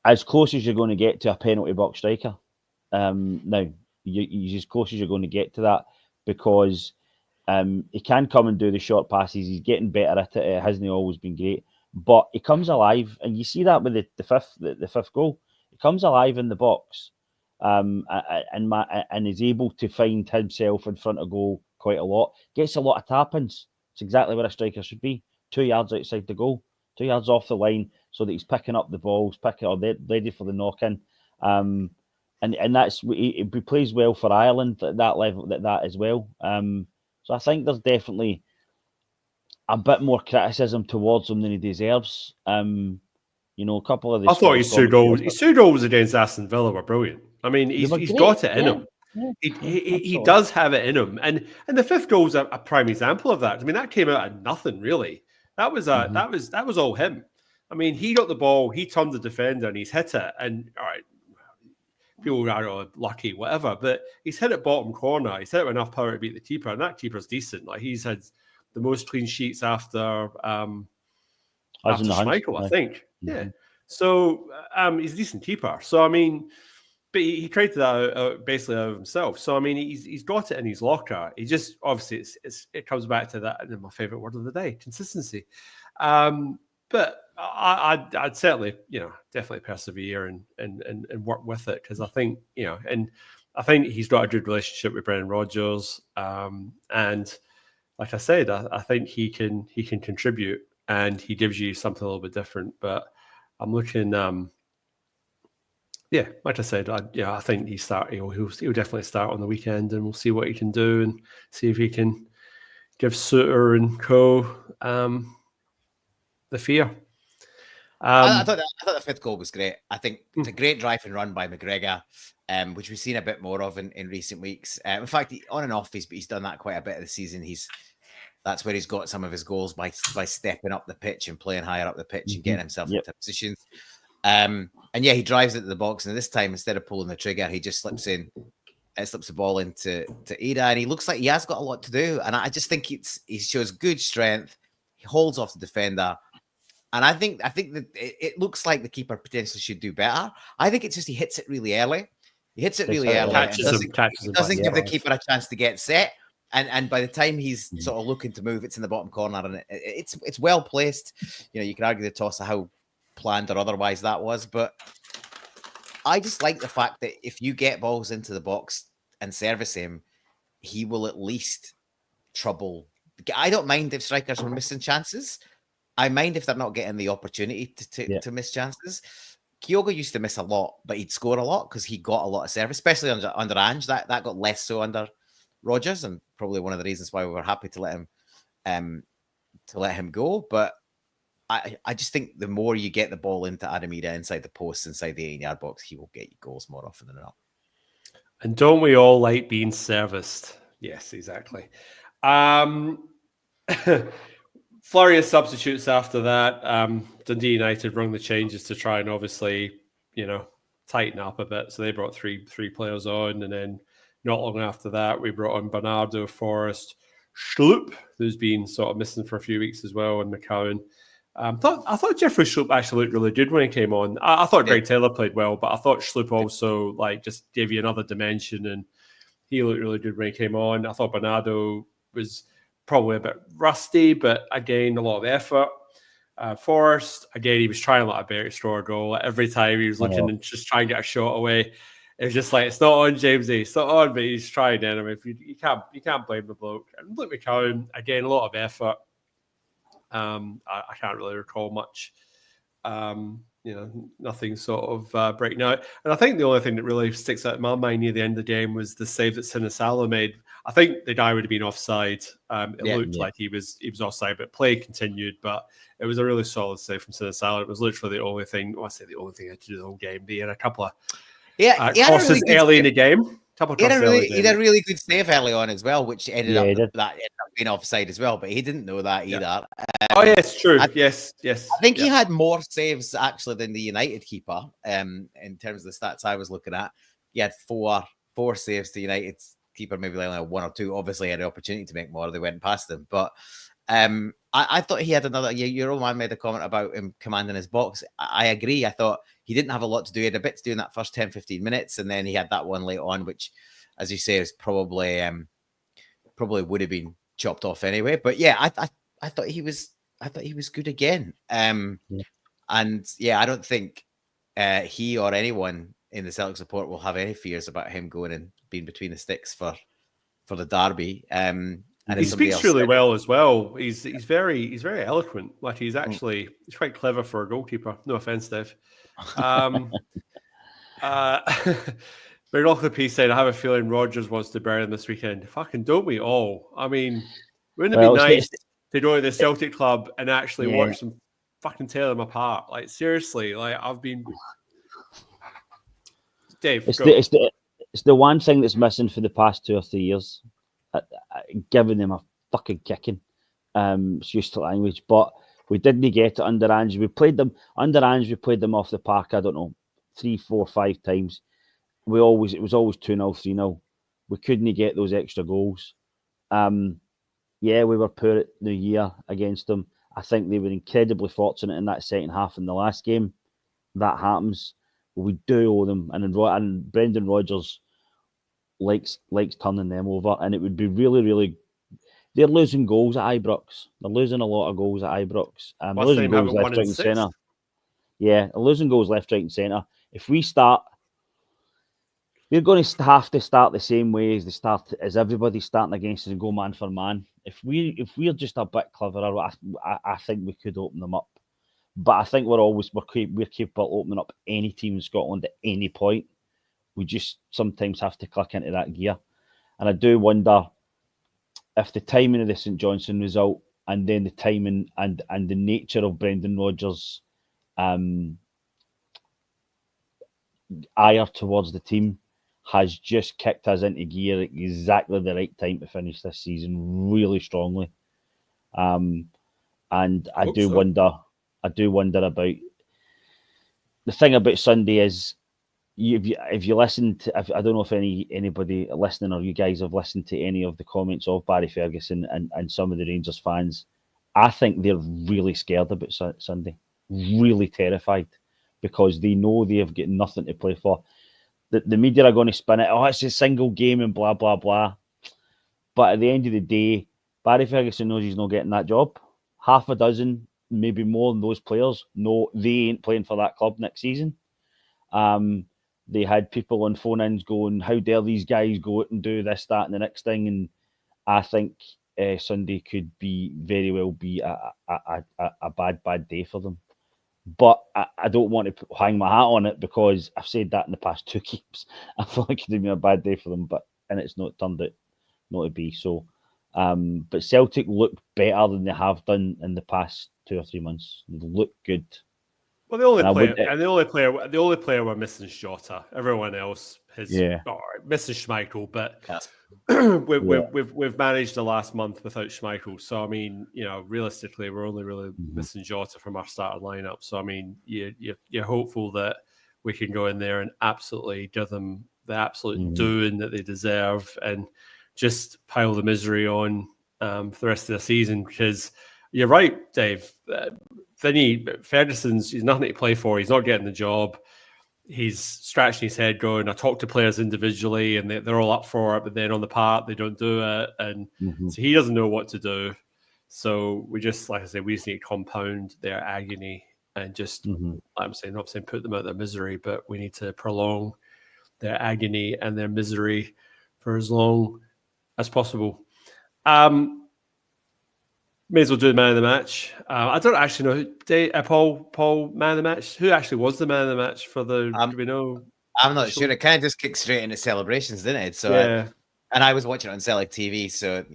S3: as close as you're going to get to a penalty box striker. Now, he's as close as you're going to get to that because he can come and do the short passes. He's getting better at it. It hasn't always been great, but he comes alive, and you see that with the fifth goal. He comes alive in the box. And is able to find himself in front of goal quite a lot. Gets a lot of tap-ins. It's exactly where a striker should be. 2 yards outside the goal, 2 yards off the line, so that he's picking up the balls, ready for the knock-in. And that's he plays well for Ireland at that level, that as well. So I think there's definitely a bit more criticism towards him than he deserves. A couple of the.
S1: I thought his 2 goals against Aston Villa were brilliant. I mean, he's got it in him. He does have it in him, and the fifth goal is a prime example of that. I mean, that came out of nothing, really. That was that was all him. I mean, he got the ball, he turned the defender, and he's hit it. And all right, people are lucky, whatever, but he's hit it bottom corner. He's hit it with enough power to beat the keeper, and that keeper's decent. Like, he's had the most clean sheets after Schmeichel, I think. Yeah. So he's a decent keeper. So I mean, but he created that basically out of himself. So I mean, he's got it in his locker. He just obviously it comes back to that. And my favorite word of the day: consistency. But I'd certainly, definitely persevere and work with it, because I think, and I think he's got a good relationship with Brendan Rodgers. And like I said, I think he can contribute, and he gives you something a little bit different. But I'm looking, like I said, I think he'll definitely start on the weekend, and we'll see what he can do and see if he can give Suter and co the fear.
S2: I thought the fifth goal was great. I think it's a great drive and run by McGregor, which we've seen a bit more of in recent weeks. In fact, on and off, he's done that quite a bit of the season. That's where he's got some of his goals, by stepping up the pitch and playing higher up the pitch and getting himself into positions. And he drives it to the box, and this time, instead of pulling the trigger, he just slips the ball into Ida, and he looks like he has got a lot to do. And I just think he shows good strength. He holds off the defender. And I think that it looks like the keeper potentially should do better. I think it's just he hits it really early. He hits it really early. Doesn't give the keeper a chance to get set. And by the time he's sort of looking to move, it's in the bottom corner, and it's well placed. You can argue the toss of how planned or otherwise that was, but I just like the fact that if you get balls into the box and service him, he will at least trouble. I don't mind if strikers were missing chances. I mind if they're not getting the opportunity to miss chances. Kyogo used to miss a lot, but he'd score a lot because he got a lot of service, especially under Ange. That got less so under Rodgers, and probably one of the reasons why we were happy to let him go. But I just think the more you get the ball into Adam Ida inside the post, inside the 18-yard box, he will get you goals more often than not.
S1: And don't we all like being serviced? Yes, exactly. Flurry of substitutes after that. Dundee United rung the changes to try and obviously, tighten up a bit. So they brought three players on, and then not long after that, we brought on Bernardo, Forrest, Schlupp, who's been sort of missing for a few weeks as well, and McCowan. I thought Jeffrey Schlupp actually looked really good when he came on. I thought Greg Taylor played well, but I thought Schlupp also just gave you another dimension, and he looked really good when he came on. I thought Bernardo was probably a bit rusty, but again, a lot of effort. Forrest, again, he was trying like a Barry Stroher goal. Every time he was looking and just trying to get a shot away, it was just like, it's not on, Jamesy. It's not on, but he's trying anyway. You can't blame the bloke. And look, McCowan, again, a lot of effort. I can't really recall much. Nothing sort of breaking out. And I think the only thing that really sticks out in my mind near the end of the game was the save that Sinisalo made. I think the guy would have been offside. It looked like he was offside, but play continued. But it was a really solid save from Sinisalo. It was literally the only thing. I say the only thing I had to do the whole game. He had a couple of crosses early in the game. He had
S2: a really good save early on as well, which ended up being offside as well. But he didn't know that either.
S1: Yes, true. Yes.
S2: I think he had more saves actually than the United keeper. In terms of the stats I was looking at, he had four saves to United's keeper, maybe only one or two. Obviously, he had the opportunity to make more. They went past him, but I thought he had another. Your old man made a comment about him commanding his box. I agree. I thought he didn't have a lot to do. He had a bit to do in that first 10-15 minutes, and then he had that one late on, which, as you say, is probably would have been chopped off anyway. But yeah, I thought he was good again. And I don't think he or anyone in the Celtic support will have any fears about him going and being between the sticks for the derby. And
S1: he speaks really well as well. He's very eloquent. Like he's quite clever for a goalkeeper. No offense, Dave. But said, I have a feeling Rodgers wants to bury him this weekend. Fucking don't we all? I mean, wouldn't it be nice to go to the Celtic club and actually watch them fucking tear them apart? Like seriously, like I've been. Dave,
S3: It's the one thing that's missing for the past 2 or 3 years. Giving them a fucking kicking. It's used to language, but we didn't get it under Ange. We played them under Ange. We played them off the park. I don't know, 3, 4, 5 times. It was always 2-0, 3-0. We couldn't get those extra goals. Yeah, we were poor at New Year against them. I think they were incredibly fortunate in that second half in the last game. That happens. We do owe them, and Brendan Rodgers likes turning them over, and it would be really, really. They're losing goals at Ibrox. They're losing a lot of goals at Ibrox. They're losing goals left, right, and centre. Yeah, they're losing goals left, right, and centre. If we start, they're going to have to start the same way as everybody's starting against us and go man for man. If we're just a bit cleverer, I think we could open them up. But I think we're capable of opening up any team in Scotland at any point. We just sometimes have to click into that gear. And I do wonder if the timing of the St Johnstone result and then the timing and the nature of Brendan Rodgers' ire towards the team has just kicked us into gear at exactly the right time to finish this season really strongly. And I do wonder about the thing about Sunday is if you listen to, I don't know if anybody listening or you guys have listened to any of the comments of Barry Ferguson and some of the Rangers fans. I think they're really scared about Sunday, really terrified, because they know they have got nothing to play for. The media are going to spin it, oh, it's a single game and blah, blah, blah. But at the end of the day, Barry Ferguson knows he's not getting that job. Half a dozen, maybe more than those players, know they ain't playing for that club next season. They had people on phone-ins going, how dare these guys go out and do this, that, and the next thing. And I think Sunday could very well be a bad day for them. But I don't want to hang my hat on it, because I've said that in the past 2 games. I feel like it would be a bad day for them, and it's not turned out not to be. So, but Celtic look better than they have done in the past 2 or 3 months. They look good.
S1: Well, the only player we're missing is Jota. Everyone else is missing Schmeichel, but we've managed the last month without Schmeichel. So I mean, realistically, we're only really missing Jota from our starting lineup. So I mean, you're hopeful that we can go in there and absolutely give them the absolute doing that they deserve, and just pile the misery on for the rest of the season. Because you're right, Dave. Ferguson's he's nothing to play for. He's not getting the job. He's scratching his head going, I talk to players individually and they're all up for it, but then on the part, they don't do it. And so he doesn't know what to do. So we just, like I said, we just need to compound their agony and just, not saying put them out of their misery, but we need to prolong their agony and their misery for as long as possible. May as well do the man of the match. I don't actually know. Paul, man of the match. Who actually was the man of the match for the? Do we know?
S2: I'm not sure. It kind of just kicked straight into celebrations, didn't it? So yeah. And I was watching it on Celtic TV, so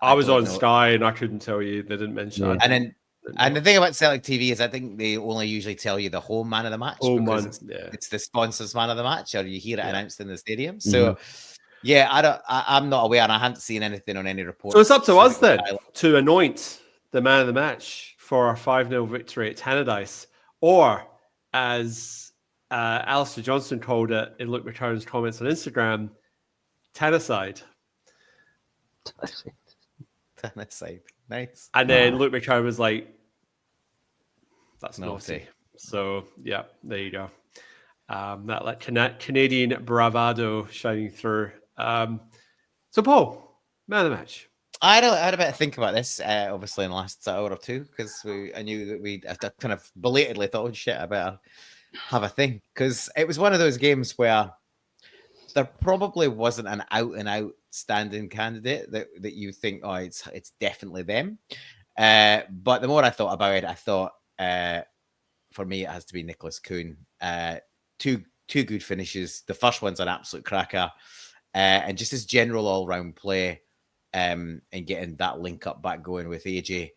S1: I was on Sky, and I couldn't tell you. They didn't mention it.
S2: And the thing about Celtic TV is, I think they only usually tell you the home man of the match because it's the sponsors man of the match, or you hear it announced in the stadium. So. Yeah, I'm not aware, and I haven't seen anything on any reports.
S1: So it's up to us then to anoint the man of the match for our 5-0 victory at Tannadice, or as Alistair Johnston called it in Luke McCarran's comments on Instagram, Tannaside.
S2: Tannaside, nice.
S1: And then Luke McCarran was like, "That's naughty." So yeah, there you go. That like Canadian bravado shining through. So Paul, man of the match.
S2: I had a bit of think about this, obviously in the last hour or two, because I knew that I kind of belatedly thought, oh shit, I better have a thing, because it was one of those games where there probably wasn't an out and out standing candidate that you think, oh, it's definitely them. But the more I thought about it, I thought for me it has to be Nicholas Kuhn. Two good finishes. The first one's an absolute cracker, and just his general all round play, and getting that link up back going with AJ,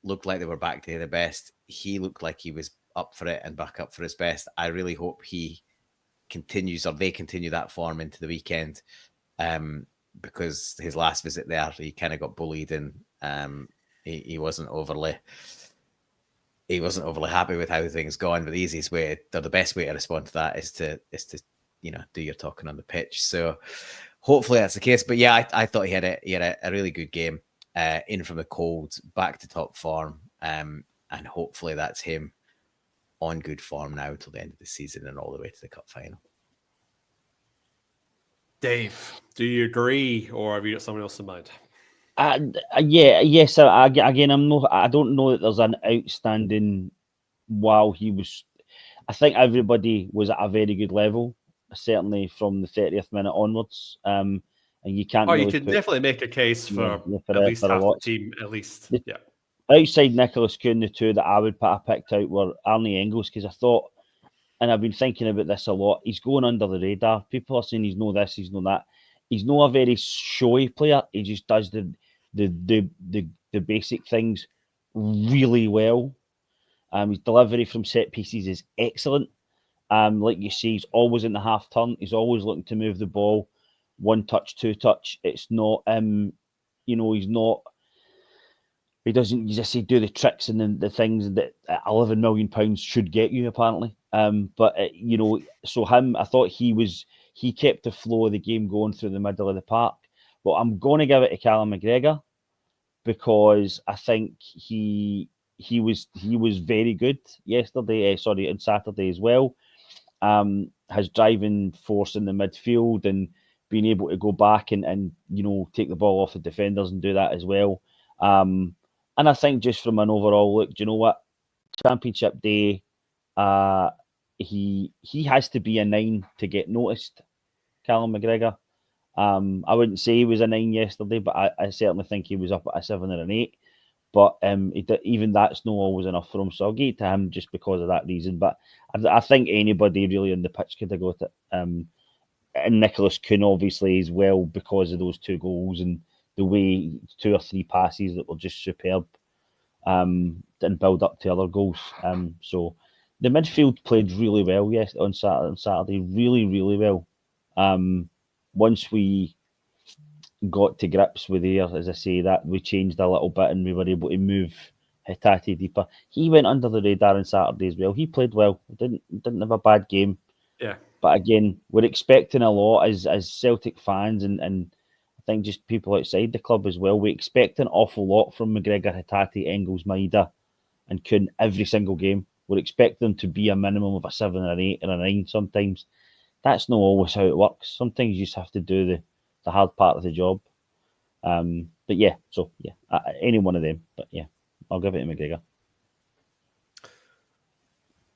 S2: looked like they were back to the best. He looked like he was up for it and back up for his best. I really hope he continues, or they continue that form into the weekend, because his last visit there, he kind of got bullied, and he wasn't overly happy with how things gone. But the easiest way, or the best way to respond to that is to do your talking on the pitch. So hopefully that's the case. But yeah, I thought he had a really good game, in from the cold, back to top form, and hopefully that's him on good form now till the end of the season and all the way to the cup final.
S1: Dave, do you agree, or have you got someone else in mind?
S3: Yes. Again, I don't know that there's an outstanding. Wow, he was. I think everybody was at a very good level, certainly from the 30th minute onwards. And you can't.
S1: You can definitely make a case for at least half the team, at least. Yeah.
S3: Outside Nicholas Kuhn, the two that I picked out were Arnie Engels, because I thought, and I've been thinking about this a lot, he's going under the radar. People are saying he's no this, he's no that. He's not a very showy player. He just does the basic things really well. His delivery from set pieces is excellent. Like you see, he's always in the half turn. He's always looking to move the ball, 1 touch, 2 touch. It's not, he's not. He doesn't just do the tricks and the things that £11 million should get you, apparently. So him, I thought he kept the flow of the game going through the middle of the park. But I'm going to give it to Callum McGregor, because I think he was very good yesterday. On Saturday as well. His driving force in the midfield and being able to go back and take the ball off the defenders and do that as well. And I think just from an overall look, do you know what? Championship day, he has to be a 9 to get noticed, Callum McGregor. I wouldn't say he was a 9 yesterday, but I certainly think he was up at a 7 or an 8. But even that's not always enough for him. So I'll give it to him just because of that reason. But I think anybody really on the pitch could have got it. And Nicholas Kuhn obviously as well, because of those 2 goals and the way 2 or 3 passes that were just superb, and build up to other goals. So the midfield played really well on Saturday, really, really well. Once we got to grips with as I say, that we changed a little bit and we were able to move Hatate deeper. He went under the radar on Saturday as well. He played well. Didn't have a bad game.
S1: Yeah.
S3: But again, we're expecting a lot as Celtic fans and I think just people outside the club as well. We expect an awful lot from McGregor, Hatate, Engels, Maida and Kuhn every single game. We're expecting them to be a minimum of a 7 or an 8 or a 9 sometimes. That's not always how it works. Sometimes you just have to do the hard part of the job. But yeah, any one of them. But yeah, I'll give it to McGregor.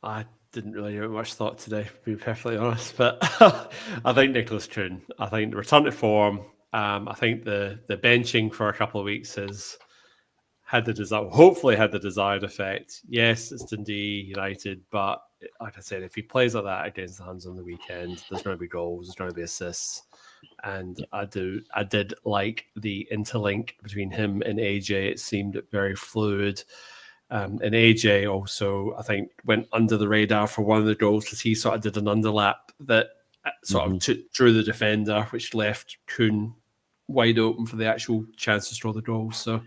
S1: I didn't really give it much thought today, to be perfectly honest. But I think Nicholas Kuhn. I think the return to form. I think the benching for a couple of weeks has hopefully had the desired effect. Yes, it's Dundee United, but like I said, if he plays like that against the Huns on the weekend, there's going to be goals, there's going to be assists. And I did like the interlink between him and AJ. It seemed very fluid. And AJ also, I think, went under the radar for one of the goals because he sort of did an underlap that sort of drew the defender, which left Kuhn wide open for the actual chance to score the goal. So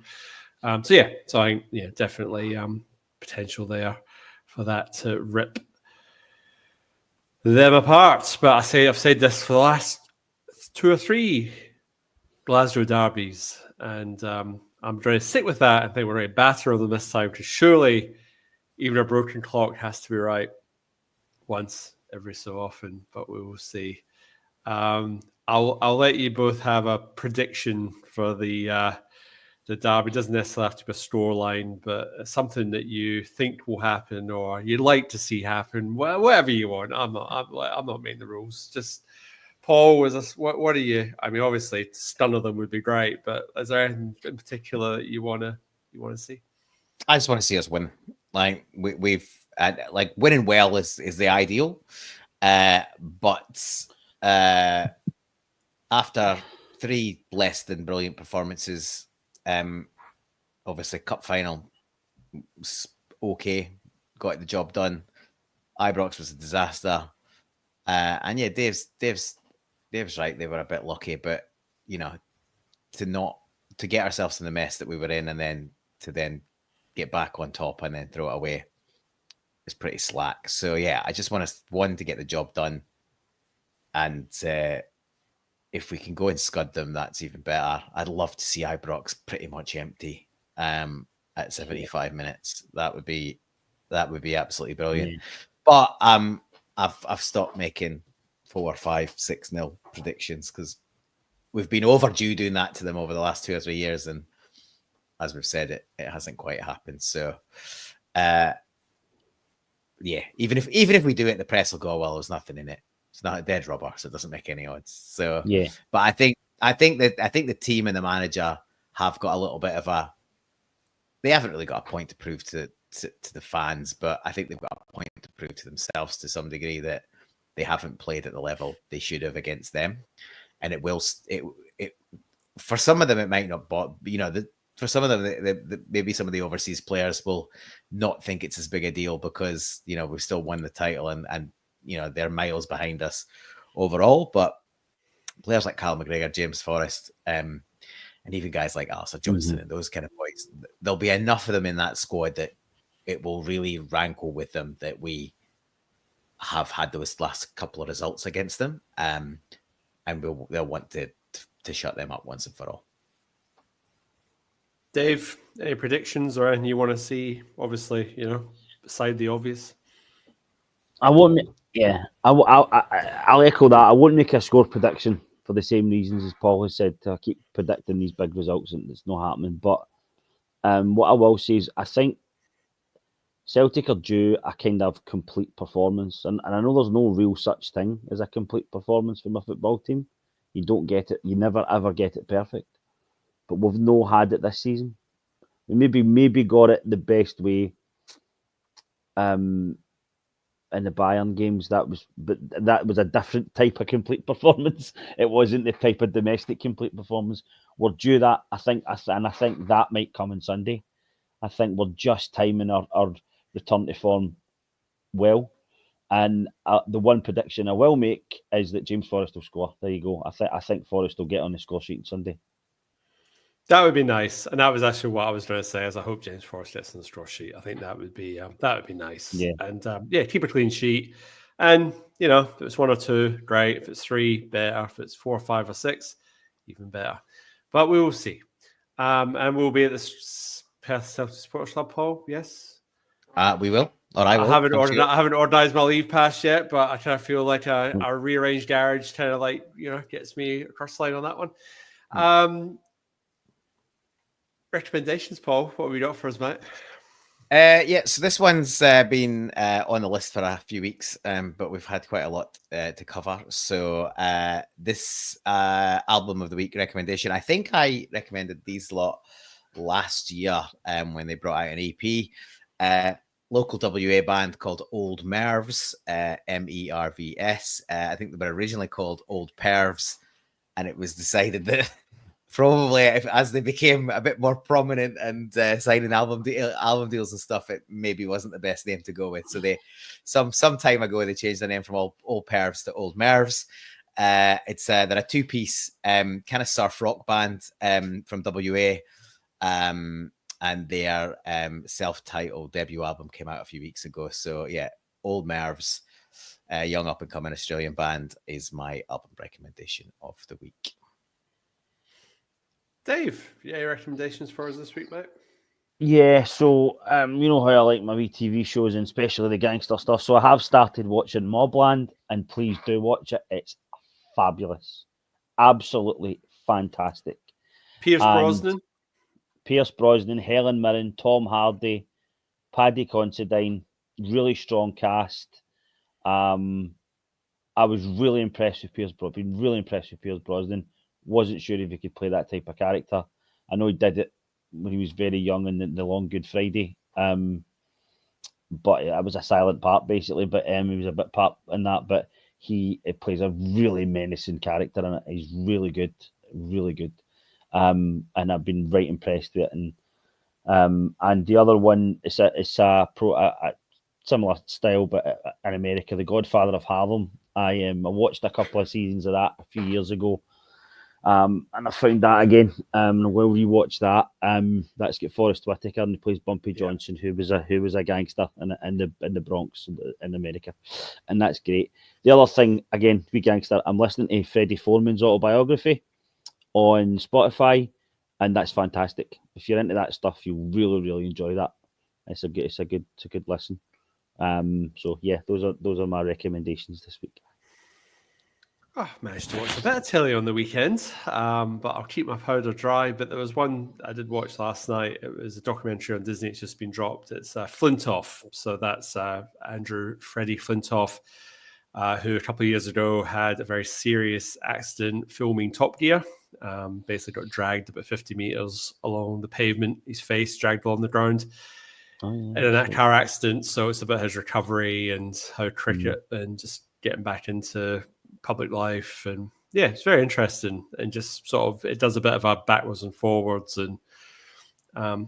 S1: I think definitely potential there for that to rip them apart. But I've said this for the last 2 or 3 Glasgow derbies, and I'm going to stick with that. I think we're going to batter them this time because surely even a broken clock has to be right once every so often. But we will see. I'll let you both have a prediction for the derby. It doesn't necessarily have to be a scoreline, but something that you think will happen or you'd like to see happen. Whatever you want. I'm not making the rules. Just Paul, what are you? I mean, obviously, stun of them would be great, but is there anything in particular that you want to see?
S2: I just want to see us win. Like we've like winning well is the ideal, but after 3 less than brilliant performances, obviously cup final was okay, got the job done. Ibrox was a disaster. And yeah, Dave's right. They were a bit lucky, but to get ourselves in the mess that we were in, and then get back on top and then throw it away is pretty slack. So yeah, I just want us to get the job done, and if we can go and scud them, that's even better. I'd love to see Ibrox pretty much empty at 75 minutes. That would be absolutely brilliant.
S3: Yeah.
S2: But I've stopped making 4, 5, 6-0 predictions because we've been overdue doing that to them over the last 2 or 3 years, and as we've said, it hasn't quite happened. So yeah, even if we do it, the press will go, well, there's nothing in it. It's not a dead rubber, so it doesn't make any odds. So
S3: Yeah.
S2: But I think the team and the manager have got a little bit of they haven't really got a point to prove to the fans, but I think they've got a point to prove to themselves to some degree that they haven't played at the level they should have against them. And it for some of them, it might not, but for some of them, maybe some of the overseas players will not think it's as big a deal because, we've still won the title and they're miles behind us overall. But players like Cal McGregor, James Forrest, and even guys like Alistair Johnston and those kind of boys, there'll be enough of them in that squad that it will really rankle with them that we have had those last couple of results against them. And they'll want to shut them up once and for all.
S1: Dave, any predictions or anything you want to see? Obviously, beside the obvious.
S3: I won't. Yeah, I'll echo that. I won't make a score prediction for the same reasons as Paul has said. To keep predicting these big results and it's not happening. But what I will say is, I think Celtic are due a kind of complete performance, and I know there's no real such thing as a complete performance from a football team. You don't get it. You never ever get it perfect. But we've no had it this season. We maybe got it the best way. In the Bayern games, that was a different type of complete performance. It wasn't the type of domestic complete performance. We're due that, I think, and I think that might come on Sunday. I think we're just timing our return to form well. And the one prediction I will make is that James Forrest will score. There you go. I think Forrest will get on the score sheet on Sunday.
S1: That would be nice, and that was actually what I was going to say. As I hope James Forrest gets on the score sheet. I think that would be nice.
S3: Yeah.
S1: And keep a clean sheet. And if it's 1 or 2, great. If it's 3, better. If it's 4, 5, or 6, even better. But we will see. And we'll be at the Perth Celtic Sports Club, Paul. Yes,
S2: we will. Or I will.
S1: I haven't organised my leave pass yet, but I kind of feel like a rearranged garage kind of gets me across the line on that one. Recommendations, Paul. What have we got for us, mate?
S2: So this one's been on the list for a few weeks, but we've had quite a lot to cover. So this album of the week recommendation, I think I recommended these lot last year when they brought out an EP. Local WA band called Old Mervs, MERVS. I think they were originally called Old Pervs, and it was decided that probably as they became a bit more prominent and signing album deals and stuff, it maybe wasn't the best name to go with. So they some time ago they changed the name from Old Pervs to Old Mervs. They're a 2-piece kind of surf rock band from WA, and their self-titled debut album came out a few weeks ago. So yeah, Old Mervs, young up and coming Australian band, is my album recommendation of the week.
S1: Dave, any recommendations for us this week, mate?
S3: Yeah, so you know how I like my wee TV shows and especially the gangster stuff. So I have started watching Mobland, and please do watch it. It's fabulous, absolutely fantastic.
S1: Pierce Brosnan,
S3: Helen Mirren, Tom Hardy, Paddy Considine, really strong cast. I was really impressed with Pierce Brosnan. Wasn't sure if he could play that type of character. I know he did it when he was very young in the Long Good Friday, but it was a silent part basically. But he was a bit part in that. But he plays a really menacing character in it. He's really good, really good. And I've been right impressed with it. And the other one is a similar style, but in America, The Godfather of Harlem. I watched a couple of seasons of that a few years ago, and I found that again. We'll rewatch that. That's got Forrest Whitaker, and he plays Bumpy Johnson, who was a gangster in the Bronx in America, and that's great. The other thing, again, to be gangster, I'm listening to Freddie Foreman's autobiography on Spotify, and that's fantastic. If you're into that stuff, you'll really enjoy that. It's a good listen. So yeah, those are my recommendations this week.
S1: I managed to watch a bit of telly on the weekend, but I'll keep my powder dry. But there was one I did watch last night. It was a documentary on Disney. It's just been dropped. It's Flintoff. So that's Andrew Freddie Flintoff, who a couple of years ago had a very serious accident filming Top Gear. Basically got dragged about 50 meters along the pavement. His face dragged along the ground. In that car accident. So it's about his recovery and how cricket and just getting back into public life. And yeah, it's very interesting, and just sort of, it does a bit of a backwards and forwards. And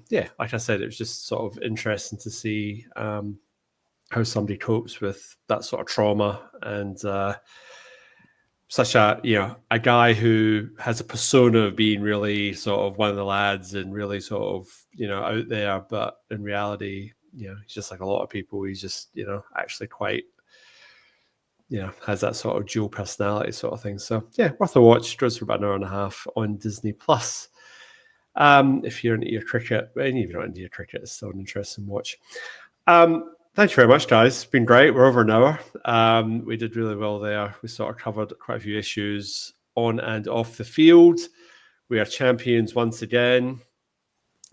S1: yeah, like I said, it was just sort of interesting to see how somebody copes with that sort of trauma. And such a guy who has a persona of being really sort of one of the lads and really sort of, out there, but in reality, he's just like a lot of people. He's just, actually quite, has that sort of dual personality sort of thing. So yeah, worth a watch. Goes for about an hour and a half on Disney Plus. If you're into your cricket, and if you're not into your cricket, it's still an interesting watch. Thank you very much, guys. It's been great. We're over an hour. We did really well there. We sort of covered quite a few issues on and off the field. We are champions once again.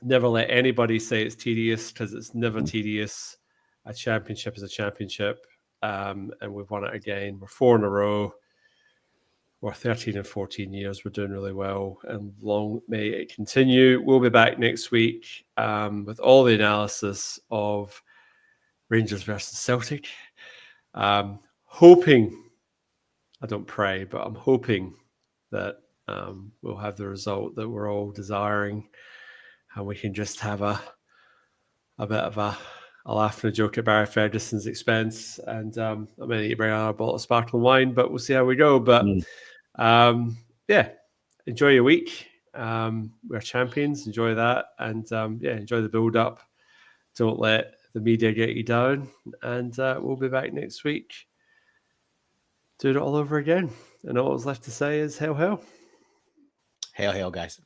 S1: Never let anybody say it's tedious, because it's never tedious. A championship is a championship. And we've won it again. We're 4 in a row. We're 13 and 14 years. We're doing really well, and long may it continue. We'll be back next week with all the analysis of Rangers versus Celtic. Hoping, I don't pray, but I'm hoping that we'll have the result that we're all desiring, and we can just have a bit of a laugh and a joke at Barry Ferguson's expense. And I may need to bring out a bottle of sparkling wine, but we'll see how we go. But yeah, enjoy your week. We're champions. Enjoy that. And yeah, enjoy the build up. Don't let the media get you down. And we'll be back next week. Do it all over again. And all that's left to say is hail, hail.
S2: Hail, hail, guys.